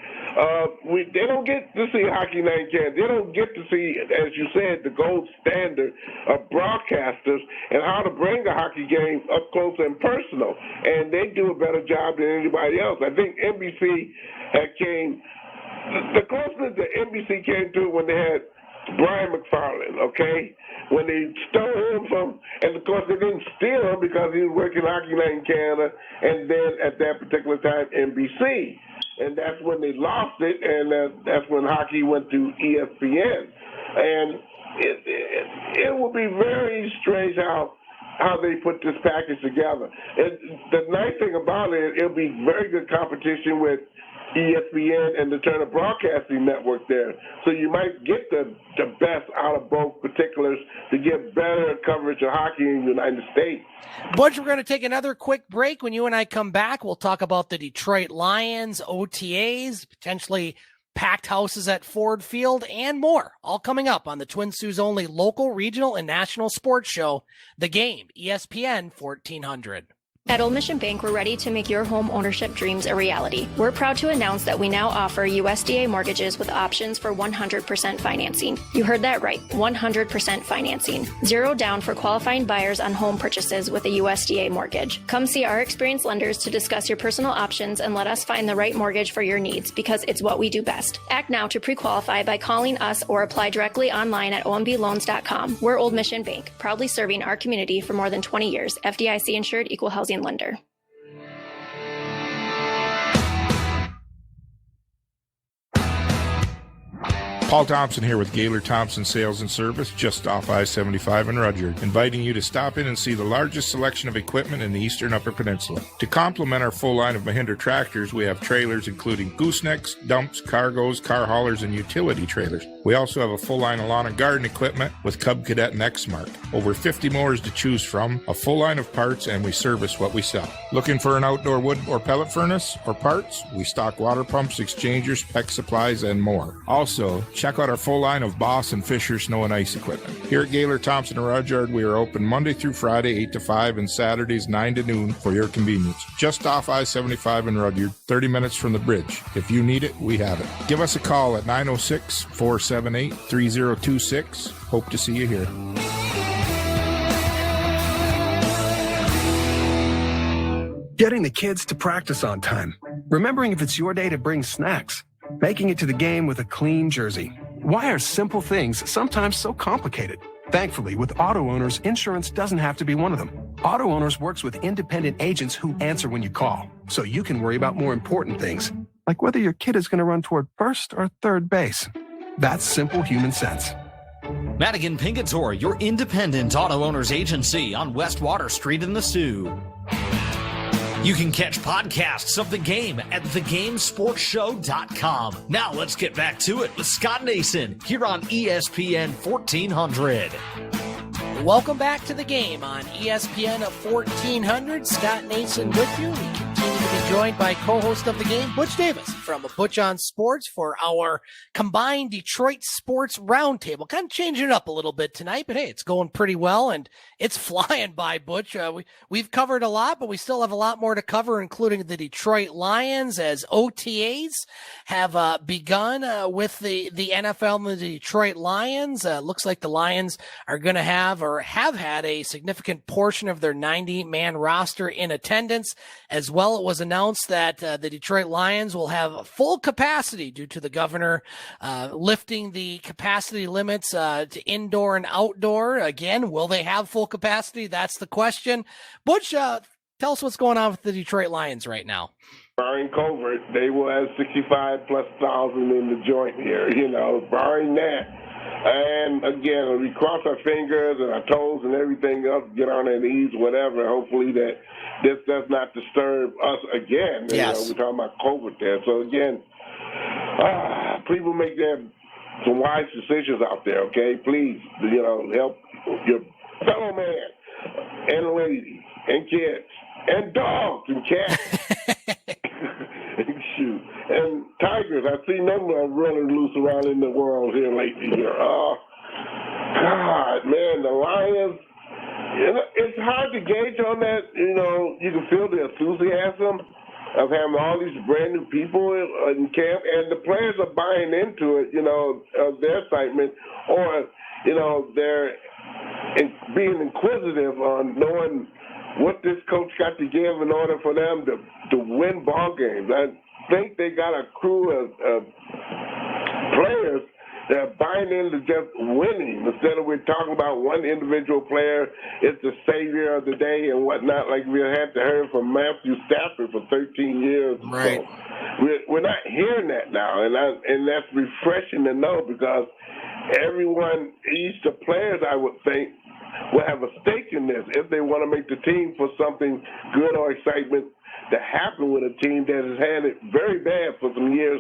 They don't get to see hockey night in Canada. They don't get to see, as you said, the gold standard of broadcasters and how to bring a hockey game up close and personal. And they do a better job than anybody else. I think NBC came, the closeness that NBC came to when they had Brian McFarland, okay? When they stole him from, and of course they didn't steal him because he was working hockey night in Canada, and then at that particular time, NBC. And that's when they lost it, and that's when hockey went to ESPN. And it will be very strange how they put this package together. And the nice thing about it, it'll be very good competition with ESPN and the Turner Broadcasting Network there. So you might get the best out of both particulars to get better coverage of hockey in the United States. Butch, we're going to take another quick break. When you and I come back, we'll talk about the Detroit Lions, OTAs, potentially packed houses at Ford Field, and more. All coming up on the Twin Sault's only local, regional, and national sports show, The Game, ESPN 1400. At Old Mission Bank, we're ready to make your home ownership dreams a reality. We're proud to announce that we now offer USDA mortgages with options for 100% financing. You heard that right, 100% financing. Zero down for qualifying buyers on home purchases with a USDA mortgage. Come see our experienced lenders to discuss your personal options and let us find the right mortgage for your needs because it's what we do best. Act now to pre-qualify by calling us or apply directly online at ombloans.com. We're Old Mission Bank, proudly serving our community for more than 20 years. FDIC insured, equal housing lender. Paul Thompson here with Gaylor Thompson Sales and Service, just off I-75 in Rudyard, inviting you to stop in and see the largest selection of equipment in the Eastern Upper Peninsula. To complement our full line of Mahindra tractors, we have trailers including goosenecks, dumps, cargoes, car haulers, and utility trailers. We also have a full line of lawn and garden equipment with Cub Cadet and X-Mark. Over 50 mowers to choose from, a full line of parts, and we service what we sell. Looking for an outdoor wood or pellet furnace or parts? We stock water pumps, exchangers, PEX supplies, and more. Also, check out our full line of Boss and Fisher snow and ice equipment. Here at Gaylor Thompson and Rudyard, we are open Monday through Friday, 8 to 5, and Saturdays, 9 to noon for your convenience. Just off I-75 in Rudyard, 30 minutes from the bridge. If you need it, we have it. Give us a call at 906-478-3026. Hope to see you here. Getting the kids to practice on time. Remembering if it's your day to bring snacks. Making it to the game with a clean jersey. Why are simple things sometimes so complicated? Thankfully, with auto owners, insurance doesn't have to be one of them. Auto Owners works with independent agents who answer when you call, so you can worry about more important things, like whether your kid is going to run toward first or third base. That's simple human sense. Madigan Pingator, your independent auto owners agency on West Water Street in the Sioux. You can catch podcasts of The Game at thegamesportshow.com. Now let's get back to it with Scott Nason here on ESPN 1400. Welcome back to The Game on ESPN 1400. Scott Nason with you. We continue to be joined by co-host of The Game, Butch Davis from Butch On Sports for our combined Detroit Sports Roundtable. Kind of changing it up a little bit tonight, but hey, it's going pretty well and it's flying by, Butch. We've covered a lot, but we still have a lot more to cover, including the Detroit Lions as OTAs have begun with the NFL and the Detroit Lions. Looks like the Lions are going to have had a significant portion of their 90-man roster in attendance. As well, it was announced that the Detroit Lions will have full capacity due to the governor lifting the capacity limits to indoor and outdoor. Again, will they have full capacity? That's the question. Butch, tell us what's going on with the Detroit Lions right now. Barring covert, they will have 65,000+ in the joint here, barring that. And again, we cross our fingers and our toes and everything else, get on our knees, whatever. Hopefully that this does not disturb us again. Yes. We're talking about COVID there. So again, people make some wise decisions out there, okay? Please, help your fellow man and lady and kids and dogs and cats. and Tigers, I've seen them running loose around in the world here lately. Oh, God, man, the Lions, it's hard to gauge on that. You can feel the enthusiasm of having all these brand new people in camp, and the players are buying into it, their excitement, or, they're being inquisitive on knowing what this coach got to give in order for them to win ball games. I think they got a crew of players that are buying into just winning instead of we're talking about one individual player is the savior of the day and whatnot, like we had to hear from Matthew Stafford for 13 years. Right. So we're not hearing that now, and that's refreshing to know because everyone, each the players, I would think, will have a stake in this if they want to make the team for something good or excitement to happen with a team that has had it very bad for some years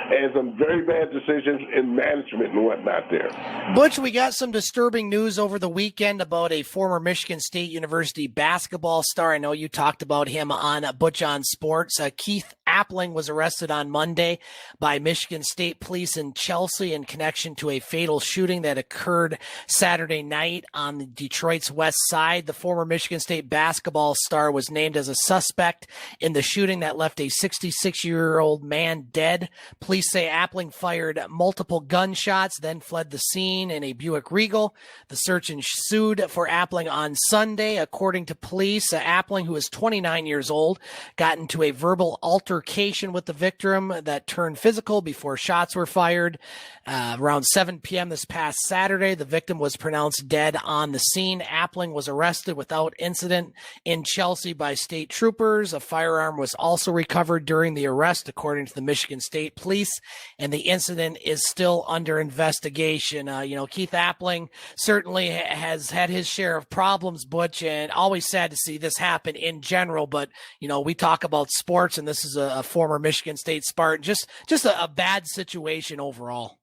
and some very bad decisions in management and whatnot there. Butch, we got some disturbing news over the weekend about a former Michigan State University basketball star. I know you talked about him on Butch On Sports. Keith Appling was arrested on Monday by Michigan State police in Chelsea in connection to a fatal shooting that occurred Saturday night on the Detroit's west side. The former Michigan State basketball star was named as a suspect in the shooting that left a 66-year-old man dead. Police say Appling fired multiple gunshots, then fled the scene in a Buick Regal. The search ensued for Appling on Sunday. According to police, Appling, who is 29 years old, got into a verbal altercation with the victim that turned physical before shots were fired. Around 7 p.m. this past Saturday, the victim was pronounced dead on the scene. Appling was arrested without incident in Chelsea by state troopers. A firearm was also recovered during the arrest, according to the Michigan State Police, and the incident is still under investigation. Keith Appling certainly has had his share of problems, Butch, and always sad to see this happen in general. But, we talk about sports, and this is a former Michigan State Spartan. Just a bad situation overall.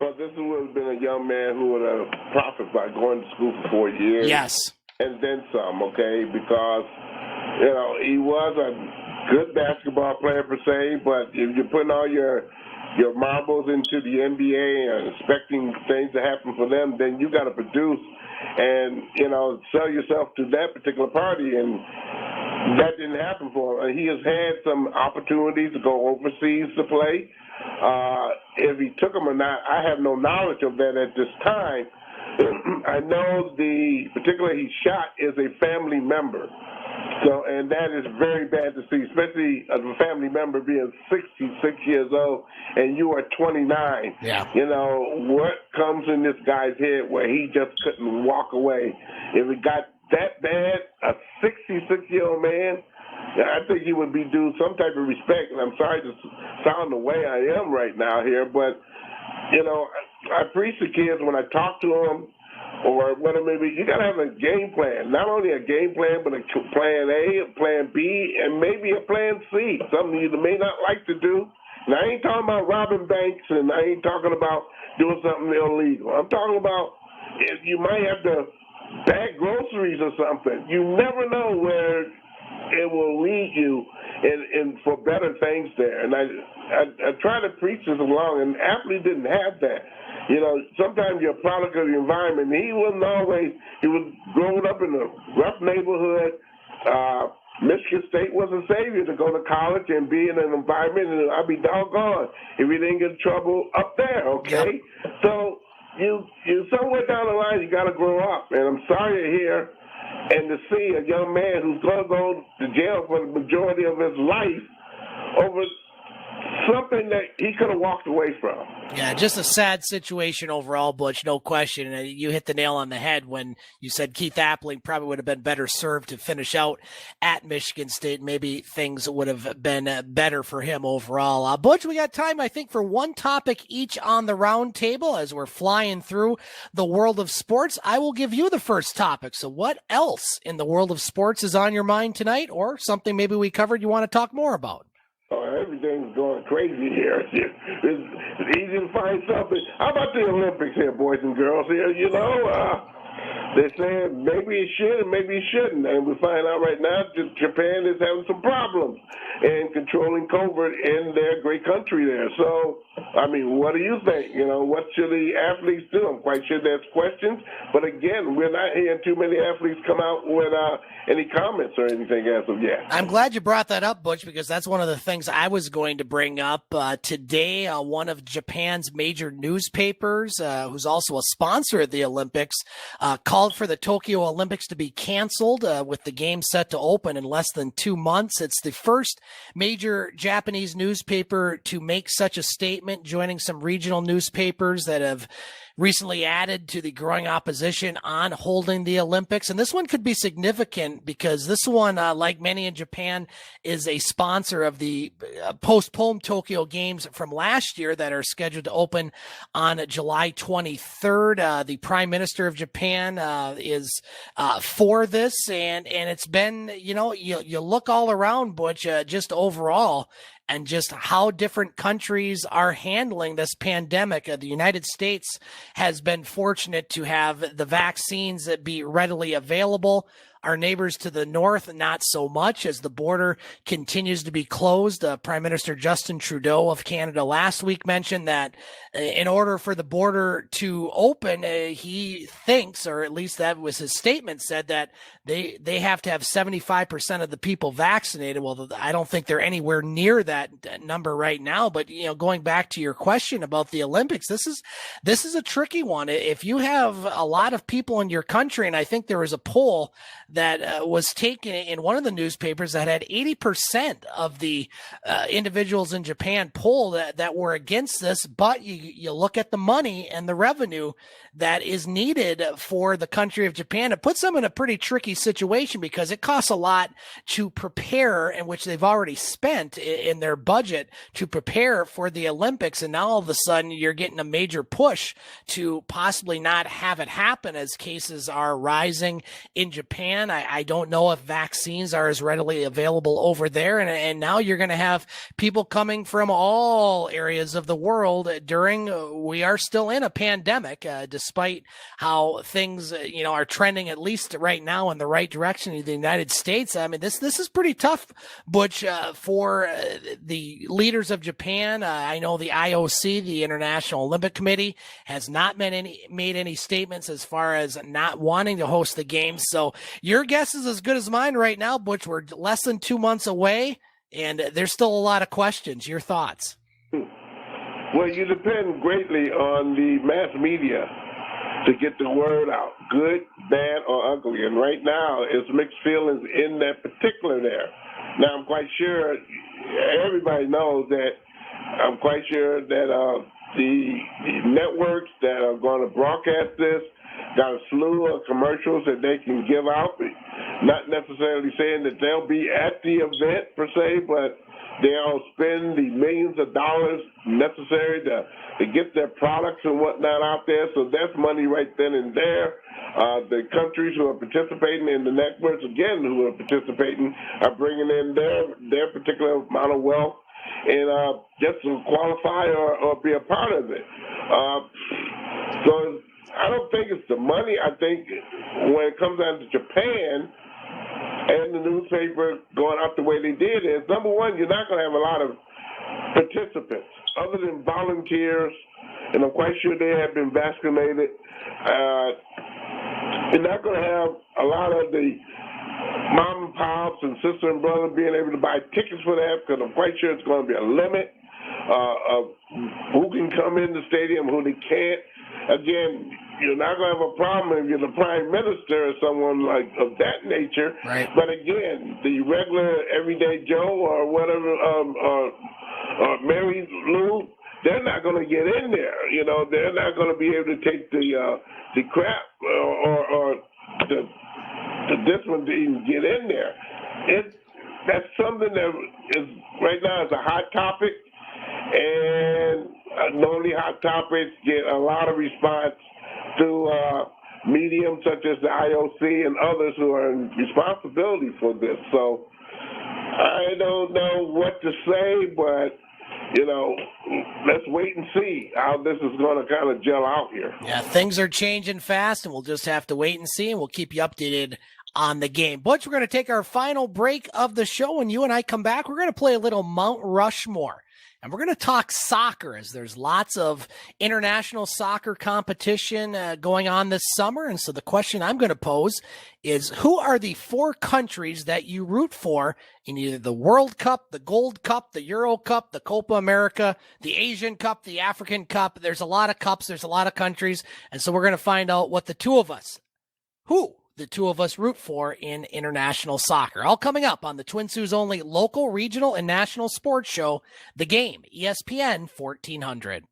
Well, this would have been a young man who would have profited by going to school for 4 years. Yes. And then some, okay, because, he was a good basketball player per se, but if you're putting all your marbles into the NBA and expecting things to happen for them, then you got to produce and, sell yourself to that particular party. And that didn't happen for him. He has had some opportunities to go overseas to play. If he took them or not, I have no knowledge of that at this time. I know the particular he shot is a family member. So, and that is very bad to see, especially as a family member being 66 years old and you are 29. Yeah. What comes in this guy's head where he just couldn't walk away? If it got that bad, a 66-year-old man, I think he would be due some type of respect. And I'm sorry to sound the way I am right now here, but, I preach to kids when I talk to them or whatever it may be, you got to have a game plan. Not only a game plan, but a plan A, a plan B, and maybe a plan C, something you may not like to do. And I ain't talking about robbing banks, and I ain't talking about doing something illegal. I'm talking about if you might have to bag groceries or something. You never know where it will lead you in for better things there. And I try to preach this along, and Appley didn't have that. Sometimes you're a product of the environment. He wasn't always, he was growing up in a rough neighborhood. Michigan State was a savior to go to college and be in an environment, and I'd be doggone if he didn't get in trouble up there, okay? Yep. So you somewhere down the line, you got to grow up. And I'm sorry to hear and to see a young man who's going to go to jail for the majority of his life over something that he could have walked away from. Yeah, just a sad situation overall, Butch, no question. And you hit the nail on the head when you said Keith Appling probably would have been better served to finish out at Michigan State. Maybe things would have been better for him overall. Butch, we got time, I think, for one topic each on the round table as we're flying through the world of sports. I will give you the first topic. So what else in the world of sports is on your mind tonight, or something maybe we covered you want to talk more about? Oh, everything's going crazy here. It's easy to find something. How about the Olympics here, boys and girls? Here, They're saying maybe it should and maybe it shouldn't. And we find out right now that Japan is having some problems in controlling COVID in their great country there. So, I mean, what do you think? You know, what should the athletes do? I'm quite sure there's questions. But again, we're not hearing too many athletes come out with any comments or anything as of yet. I'm glad you brought that up, Butch, because that's one of the things I was going to bring up today. One of Japan's major newspapers, who's also a sponsor of the Olympics, called for the Tokyo Olympics to be canceled with the game set to open in less than 2 months. It's the first major Japanese newspaper to make such a statement, joining some regional newspapers that have recently added to the growing opposition on holding the Olympics. And this one could be significant because this one, like many in Japan, is a sponsor of the postponed Tokyo Games from last year that are scheduled to open on July 23rd. The Prime Minister of Japan is for this, and it's been, you know, you look all around, Butch, just overall, and just how different countries are handling this pandemic. The United States has been fortunate to have the vaccines that be readily available. Our neighbors to the north, not so much, as the border continues to be closed. Prime Minister Justin Trudeau of Canada last week mentioned that in order for the border to open, he thinks, or at least that was his statement, said that they have to have 75% of the people vaccinated. Well, I don't think they're anywhere near that number right now. But, you know, going back to your question about the Olympics, this is a tricky one. If you have a lot of people in your country, and I think there was a poll that was taken in one of the newspapers that had 80% of the individuals in Japan polled that were against this, but you look at the money and the revenue that is needed for the country of Japan. It puts them in a pretty tricky situation because it costs a lot to prepare, in which they've already spent in their budget to prepare for the Olympics. And now all of a sudden you're getting a major push to possibly not have it happen as cases are rising in Japan. I don't know if vaccines are as readily available over there. And now you're going to have people coming from all areas of the world we are still in a pandemic, despite how things, are trending, at least right now, in the right direction in the United States. I mean, this is pretty tough, Butch, for the leaders of Japan. I know the IOC, the International Olympic Committee, has not made any statements as far as not wanting to host the games. So your guess is as good as mine right now, Butch. We're less than 2 months away, and there's still a lot of questions. Your thoughts? Well, you depend greatly on the mass media to get the word out, good, bad, or ugly. And right now, it's mixed feelings in that particular there. Now, I'm quite sure everybody knows that. I'm quite sure that the networks that are going to broadcast this got a slew of commercials that they can give out. Not necessarily saying that they'll be at the event per se, but they'll spend the millions of dollars necessary to get their products and whatnot out there. So that's money right then and there. The countries who are participating in the networks, again, who are participating, are bringing in their particular amount of wealth and just to qualify or be a part of it. So I don't think it's the money. I think when it comes down to Japan and the newspaper going out the way they did is, number one, you're not going to have a lot of participants other than volunteers, and I'm quite sure they have been vaccinated. You're not going to have a lot of the mom and pops and sister and brother being able to buy tickets for that, because I'm quite sure it's going to be a limit of who can come in the stadium, who they can't. Again, you're not going to have a problem if you're the prime minister or someone like of that nature. Right. But again, the regular everyday Joe or whatever, or Mary Lou, they're not going to get in there. They're not going to be able to take the crap or the this one to even get in there. That's something that is right now is a hot topic, and normally hot topics get a lot of response through mediums such as the IOC and others who are in responsibility for this. So I don't know what to say, but let's wait and see how this is going to kind of gel out here. Yeah, things are changing fast, and we'll just have to wait and see, and we'll keep you updated on the game. Butch, we're going to take our final break of the show. When you and I come back, we're going to play a little Mount Rushmore. And we're going to talk soccer, as there's lots of international soccer competition going on this summer. And so the question I'm going to pose is, who are the 4 countries that you root for in either the World Cup, the Gold Cup, the Euro Cup, the Copa America, the Asian Cup, the African Cup? There's a lot of cups. There's a lot of countries. And so we're going to find out what the two of us root for in international soccer. All coming up on the Twin Sault's only local, regional, and national sports show, The Game, ESPN 1400.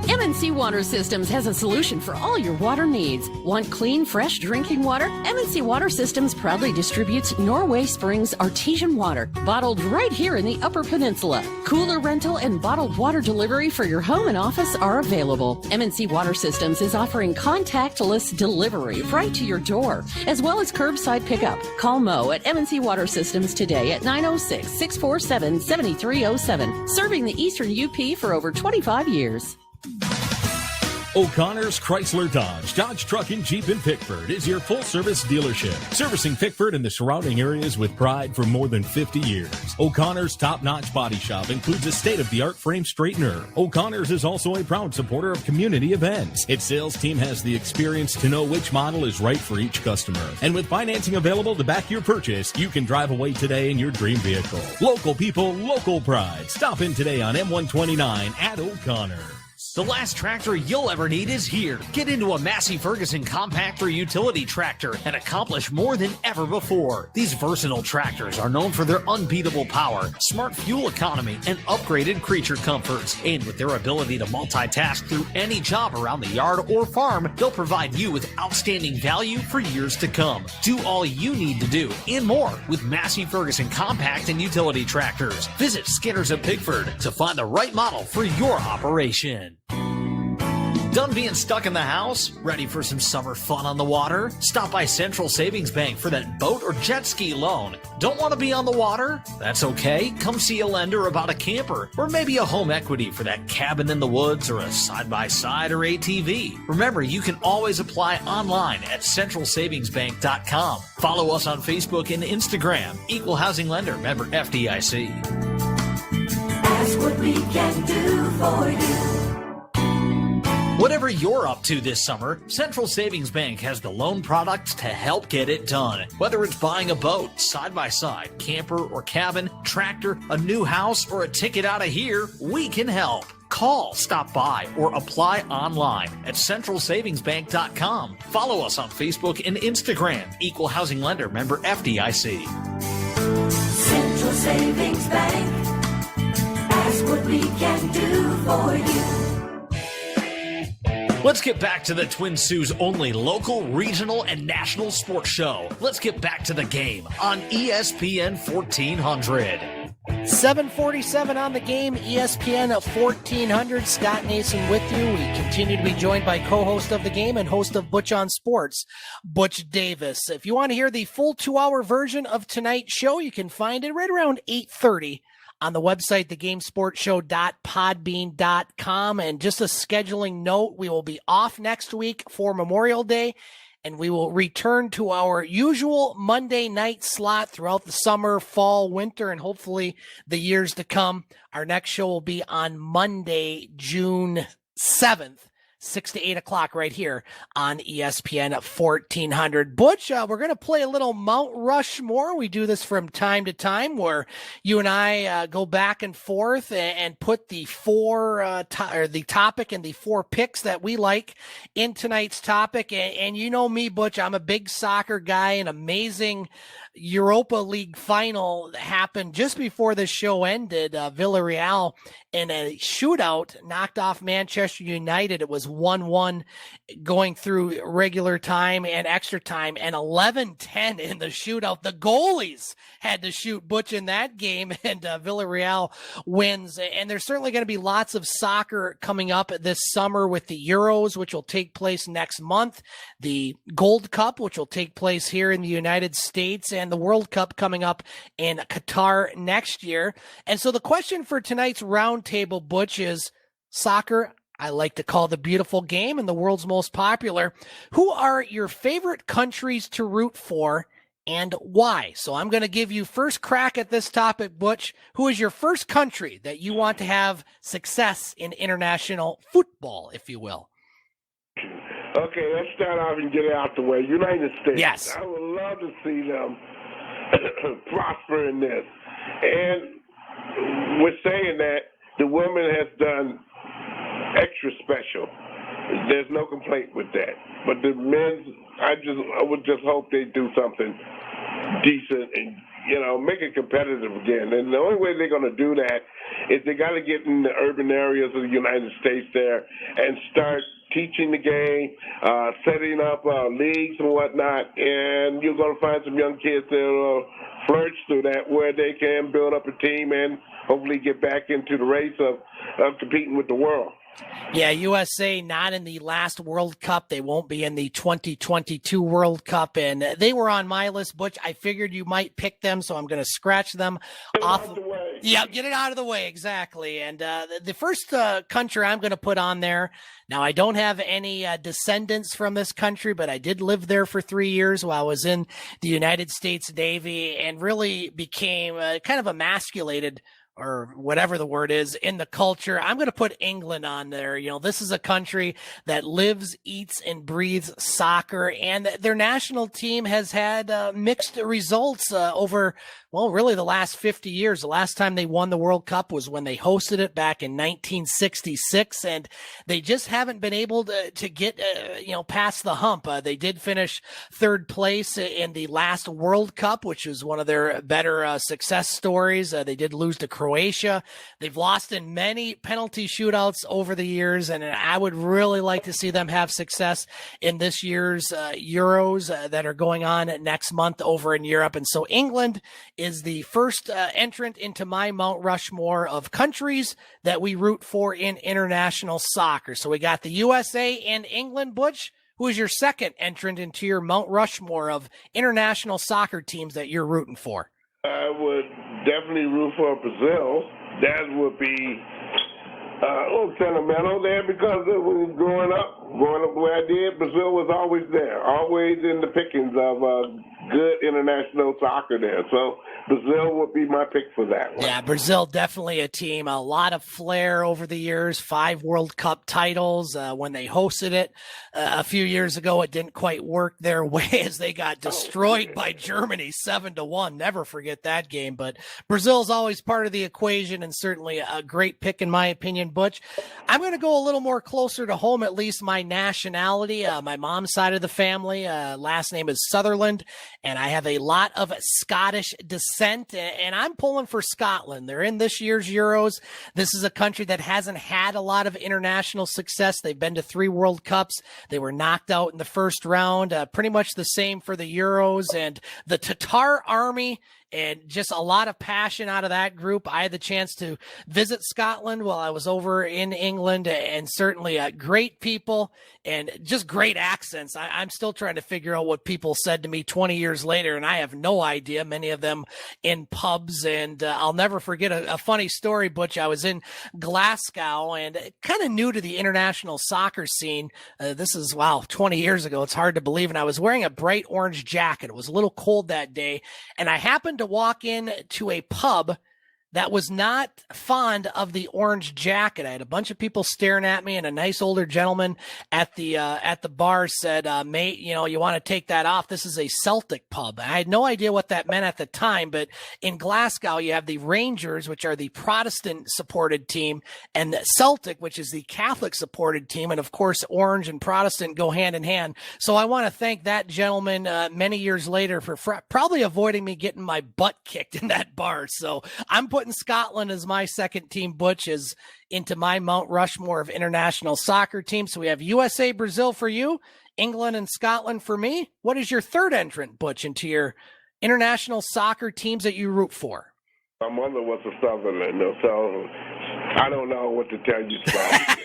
MNC Water Systems has a solution for all your water needs. Want clean, fresh drinking water? MNC Water Systems proudly distributes Norway Springs artesian water, bottled right here in the Upper Peninsula. Cooler rental and bottled water delivery for your home and office are available. MNC Water Systems is offering contactless delivery right to your door, as well as curbside pickup. Call Mo at MNC Water Systems today at 906-647-7307, serving the Eastern UP for over 25 years. O'Connor's Chrysler Dodge Truck and Jeep in Pickford is your full-service dealership, servicing Pickford and the surrounding areas with pride for more than 50 years. O'Connor's top-notch body shop includes a state-of-the-art frame straightener. O'Connor's is also a proud supporter of community events. Its sales team has the experience to know which model is right for each customer. And with financing available to back your purchase, you can drive away today in your dream vehicle. Local people, local pride. Stop in today on M129 at O'Connor. The last tractor you'll ever need is here. Get into a Massey Ferguson compactor utility tractor and accomplish more than ever before. These versatile tractors are known for their unbeatable power, smart fuel economy, and upgraded creature comforts. And with their ability to multitask through any job around the yard or farm, they'll provide you with outstanding value for years to come. Do all you need to do and more with Massey Ferguson compact and utility tractors. Visit Skinner's of Pickford to find the right model for your operation. Done being stuck in the house? Ready for some summer fun on the water? Stop by Central Savings Bank for that boat or jet ski loan. Don't want to be on the water? That's okay. Come see a lender about a camper or maybe a home equity for that cabin in the woods or a side-by-side or ATV. Remember, you can always apply online at centralsavingsbank.com. Follow us on Facebook and Instagram. Equal Housing Lender, member FDIC. Ask what we can do for you. Whatever you're up to this summer, Central Savings Bank has the loan products to help get it done. Whether it's buying a boat, side-by-side, camper or cabin, tractor, a new house, or a ticket out of here, we can help. Call, stop by, or apply online at centralsavingsbank.com. Follow us on Facebook and Instagram. Equal Housing Lender, member FDIC. Central Savings Bank. Ask what we can do for you. Let's get back to the Twin Sault's only local, regional, and national sports show. Let's get back to the game on ESPN 1400. 7:47 on the game, ESPN 1400. Scott Nason with you. We continue to be joined by co-host of the game and host of Butch On Sports, Butch Davis. If you want to hear the full 2-hour version of tonight's show, you can find it right around 8:30 on the website, thegamesportshow.podbean.com. And just a scheduling note, we will be off next week for Memorial Day, and we will return to our usual Monday night slot throughout the summer, fall, winter, and hopefully the years to come. Our next show will be on Monday, June 7th. 6 to 8 o'clock right here on ESPN 1400. Butch, we're going to play a little Mount Rushmore. We do this from time to time where you and I go back and forth and put the the topic and the 4 picks that we like in tonight's topic. And you know me, Butch, I'm a big soccer guy. An amazing Europa League final happened just before the show ended. Villarreal in a shootout knocked off Manchester United. It was 1-1 going through regular time and extra time, and 11-10 in the shootout. The goalies had to shoot, Butch, in that game, and Villarreal wins. And there's certainly going to be lots of soccer coming up this summer with the Euros, which will take place next month, the Gold Cup, which will take place here in the United States, and and the World Cup coming up in Qatar next year. And so the question for tonight's roundtable, Butch, is soccer. I like to call the beautiful game and the world's most popular. Who are your favorite countries to root for and why? So I'm going to give you first crack at this topic, Butch. Who is your first country that you want to have success in international football, if you will? Okay, let's start off and get it out the way. United States. Yes. I would love to see them prosper in this. And with saying that, the women has done extra special. There's no complaint with that. But the men's, I would just hope they do something decent and, make it competitive again. And the only way they're going to do that is they got to get in the urban areas of the United States there and start teaching the game, setting up leagues and whatnot. And you're going to find some young kids that will flourish through that where they can build up a team and hopefully get back into the race of competing with the world. Yeah, USA not in the last World Cup. They won't be in the 2022 World Cup. And they were on my list, Butch. I figured you might pick them, so I'm going to scratch them off. Yeah, get it out of the way. Exactly. And the first country I'm going to put on there, now I don't have any descendants from this country, but I did live there for 3 years while I was in the United States Navy and really became kind of emasculated, or whatever the word is, in the culture. I'm going to put England on there. This is a country that lives, eats, and breathes soccer, and their national team has had mixed results over, really the last 50 years. The last time they won the World Cup was when they hosted it back in 1966, and they just haven't been able to get, past the hump. They did finish third place in the last World Cup, which was one of their better success stories. They did lose to Croatia. They've lost in many penalty shootouts over the years, and I would really like to see them have success in this year's Euros that are going on next month over in Europe. And so England is the first entrant into my Mount Rushmore of countries that we root for in international soccer. So we got the USA and England. Butch, who is your second entrant into your Mount Rushmore of international soccer teams that you're rooting for? I would definitely root for Brazil. That would be a little sentimental there because when growing up the way I did, Brazil was always there, always in the pickings of good international soccer there. So Brazil would be my pick for that one. Yeah, Brazil, definitely a team. A lot of flair over the years, 5 World Cup titles. When they hosted it a few years ago, it didn't quite work their way as they got destroyed by Germany 7-1. Never forget that game. But Brazil's always part of the equation and certainly a great pick in my opinion, Butch. I'm going to go a little more closer to home, at least my nationality. My mom's side of the family, last name is Sutherland, and I have a lot of Scottish descent, and I'm pulling for Scotland. They're in this year's Euros. This is a country that hasn't had a lot of international success. They've been to 3 World Cups. They were knocked out in the first round, pretty much the same for the Euros, and the Tatar army, and just a lot of passion out of that group. I had the chance to visit Scotland while I was over in England, and certainly great people and just great accents. I'm still trying to figure out what people said to me 20 years later, and I have no idea, many of them in pubs. And I'll never forget a funny story, Butch. I was in Glasgow and kind of new to the international soccer scene. This is, 20 years ago. It's hard to believe. And I was wearing a bright orange jacket. It was a little cold that day, and I happened to walk in to a pub that was not fond of the orange jacket. I had a bunch of people staring at me, and a nice older gentleman at the bar said, mate, you want to take that off. This is a Celtic pub. I had no idea what that meant at the time, but in Glasgow, you have the Rangers, which are the Protestant supported team, and the Celtic, which is the Catholic supported team. And of course, orange and Protestant go hand in hand. So I want to thank that gentleman many years later for probably avoiding me getting my butt kicked in that bar. So I'm putting Scotland as my second team, Butch, is into my Mount Rushmore of international soccer teams. So we have USA, Brazil for you, England and Scotland for me. What is your third entrant, Butch, into your international soccer teams that you root for? My mother was a Southerland, so I don't know what to tell you, Scott.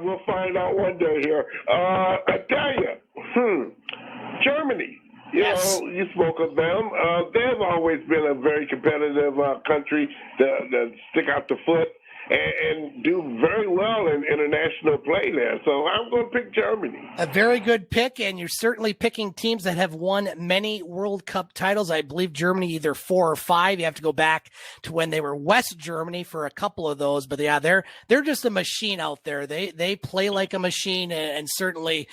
We'll find out one day here. I tell you, Germany. You spoke of them. They've always been a very competitive country that stick out the foot and do very well in international play there. So I'm going to pick Germany. A very good pick, and you're certainly picking teams that have won many World Cup titles. I believe Germany either 4 or 5. You have to go back to when they were West Germany for a couple of those. But yeah, they're just a machine out there. They play like a machine, and certainly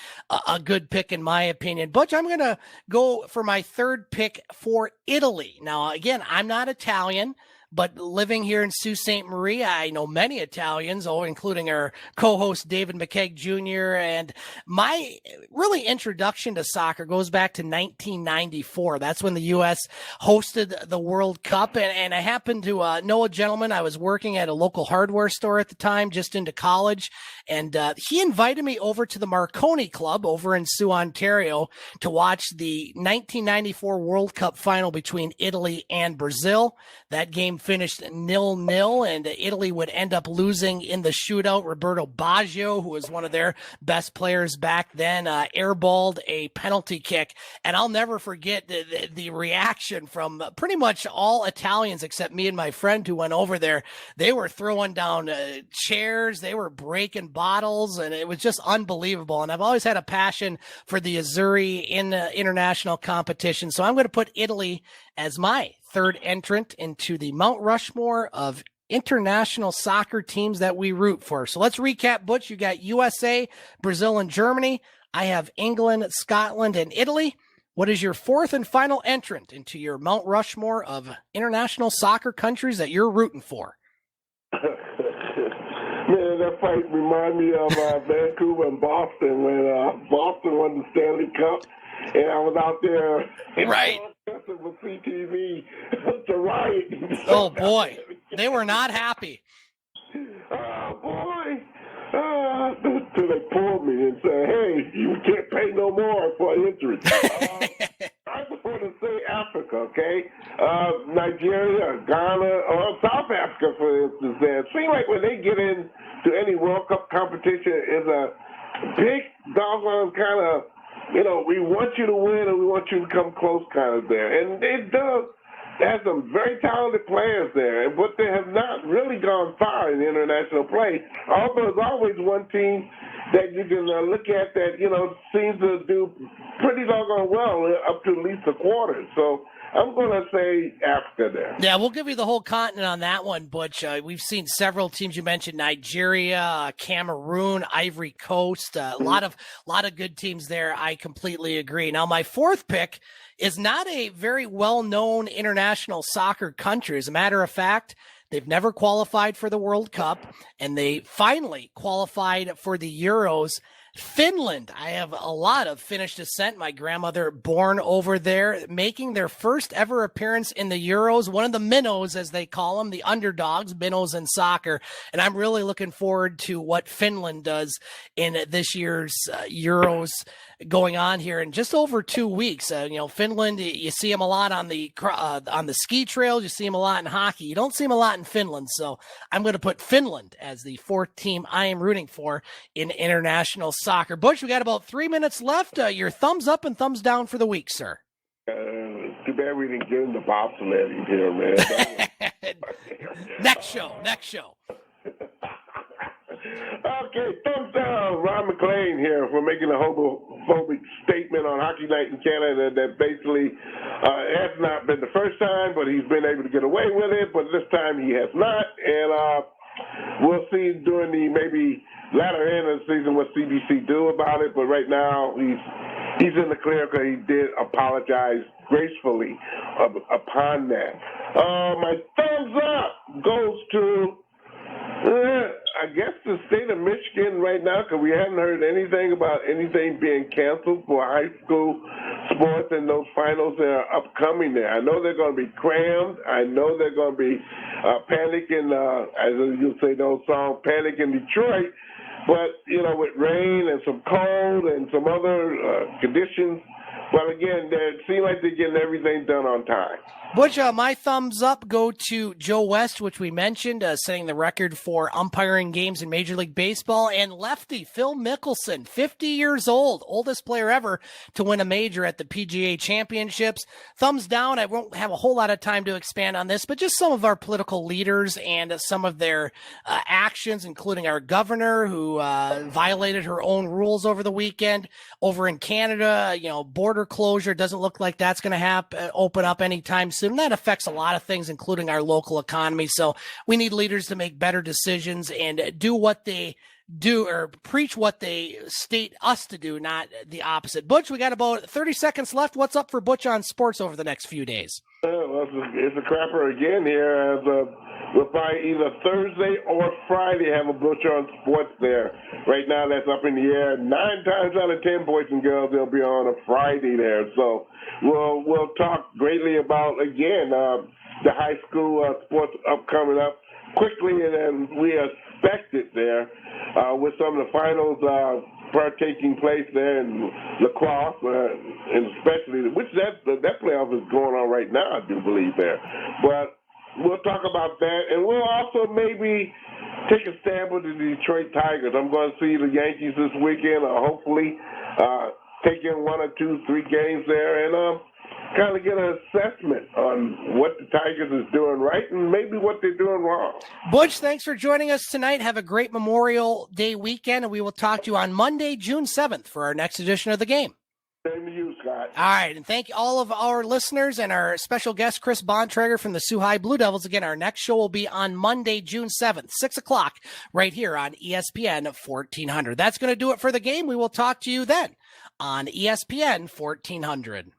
a good pick in my opinion. Butch, I'm going to go for my third pick for Italy. Now, again, I'm not Italian, but living here in Sault Ste. Marie, I know many Italians, including our co-host David McCaig Jr. And my really introduction to soccer goes back to 1994. That's when the U.S. hosted the World Cup. And I happened to know a gentleman. I was working at a local hardware store at the time, just into college. And he invited me over to the Marconi Club over in Soo, Ontario, to watch the 1994 World Cup final between Italy and Brazil. That game finished 0-0, and Italy would end up losing in the shootout. Roberto Baggio, who was one of their best players back then, airballed a penalty kick. And I'll never forget the reaction from pretty much all Italians except me and my friend who went over there. They were throwing down chairs, they were breaking bottles, and it was just unbelievable. And I've always had a passion for the Azzurri in international competition, so I'm going to put Italy as my third entrant into the Mount Rushmore of international soccer teams that we root for. So let's recap, Butch. You got USA, Brazil, and Germany. I have England, Scotland, and Italy. What is your fourth and final entrant into your Mount Rushmore of international soccer countries that you're rooting for? Man, that fight reminded me of Vancouver and Boston when Boston won the Stanley Cup, and I was out there. Right. With CTV to riot. Oh, boy. They were not happy. Oh, boy. So they pulled me and said, hey, you can't pay no more for interest. I just want to say Africa, okay? Nigeria, Ghana, or South Africa, for instance. It seems like when they get into any World Cup competition, it's a big doggone kind of, we want you to win and we want you to come close kind of there. And it does have some very talented players there, but they have not really gone far in international play. Although there's always one team that you can look at that, seems to do pretty doggone well up to at least a quarter. So I'm going to say Africa there. Yeah, we'll give you the whole continent on that one, Butch. We've seen several teams. You mentioned Nigeria, Cameroon, Ivory Coast, a lot of good teams there. I completely agree. Now, my fourth pick is not a very well-known international soccer country. As a matter of fact, they've never qualified for the World Cup, and they finally qualified for the Euros. Finland. I have a lot of Finnish descent. My grandmother born over there, making their first ever appearance in the Euros, one of the minnows, as they call them, the underdogs, minnows in soccer. And I'm really looking forward to what Finland does in this year's Euros going on here in just over 2 weeks. Finland, you see them a lot on the ski trails. You see them a lot in hockey. You don't see them a lot in Finland. So I'm going to put Finland as the fourth team I am rooting for in international soccer. Butch, we got about 3 minutes left. Your thumbs up and thumbs down for the week, sir. Too bad we didn't get in the bobsledding here, man. Next show. Okay, thumbs down. Ron McLean here for making a homophobic statement on Hockey Night in Canada that basically has not been the first time, but he's been able to get away with it, but this time he has not. And we'll see during the maybe latter end of the season what CBC do about it, but right now he's in the clear because he did apologize gracefully upon that. My thumbs up goes to I guess the state of Michigan right now, because we haven't heard anything about anything being canceled for high school sports and those finals that are upcoming there. I know they're going to be crammed. I know they're going to be panic in, as you say, those songs, Panic in Detroit. But, with rain and some cold and some other conditions But again, it seems like they're getting everything done on time. Butch, my thumbs up go to Joe West, which we mentioned, setting the record for umpiring games in Major League Baseball, and lefty Phil Mickelson, 50 years old, oldest player ever to win a major at the PGA Championships. Thumbs down. I won't have a whole lot of time to expand on this, but just some of our political leaders and some of their actions, including our governor who violated her own rules over the weekend. Over in Canada, border closure doesn't look like that's going to open up anytime soon. And that affects a lot of things, including our local economy. So we need leaders to make better decisions and do what they do or preach what they state us to do, not the opposite. Butch, we got about 30 seconds left. What's up for Butch on Sports over the next few days? Well, it's a crapper again here. We'll probably either Thursday or Friday have a Butch on Sports there. Right now, that's up in the air. 9 times out of 10, boys and girls, they'll be on a Friday there. So we'll talk greatly about, again, the high school sports coming up quickly, and then we expect it there with some of the finals taking place there in lacrosse, and especially, which that playoff is going on right now, I do believe there. But we'll talk about that, and we'll also maybe take a stab with the Detroit Tigers. I'm going to see the Yankees this weekend, hopefully take in 1 or 2, 3 games there, and kind of get an assessment on what the Tigers is doing right and maybe what they're doing wrong. Butch, thanks for joining us tonight. Have a great Memorial Day weekend, and we will talk to you on Monday, June 7th for our next edition of The Game. Same to you, Scott. All right, and thank all of our listeners and our special guest, Kris Bontrager from the Sault High Blue Devils. Again, our next show will be on Monday, June 7th, 6 o'clock, right here on ESPN 1400. That's going to do it for The Game. We will talk to you then on ESPN 1400.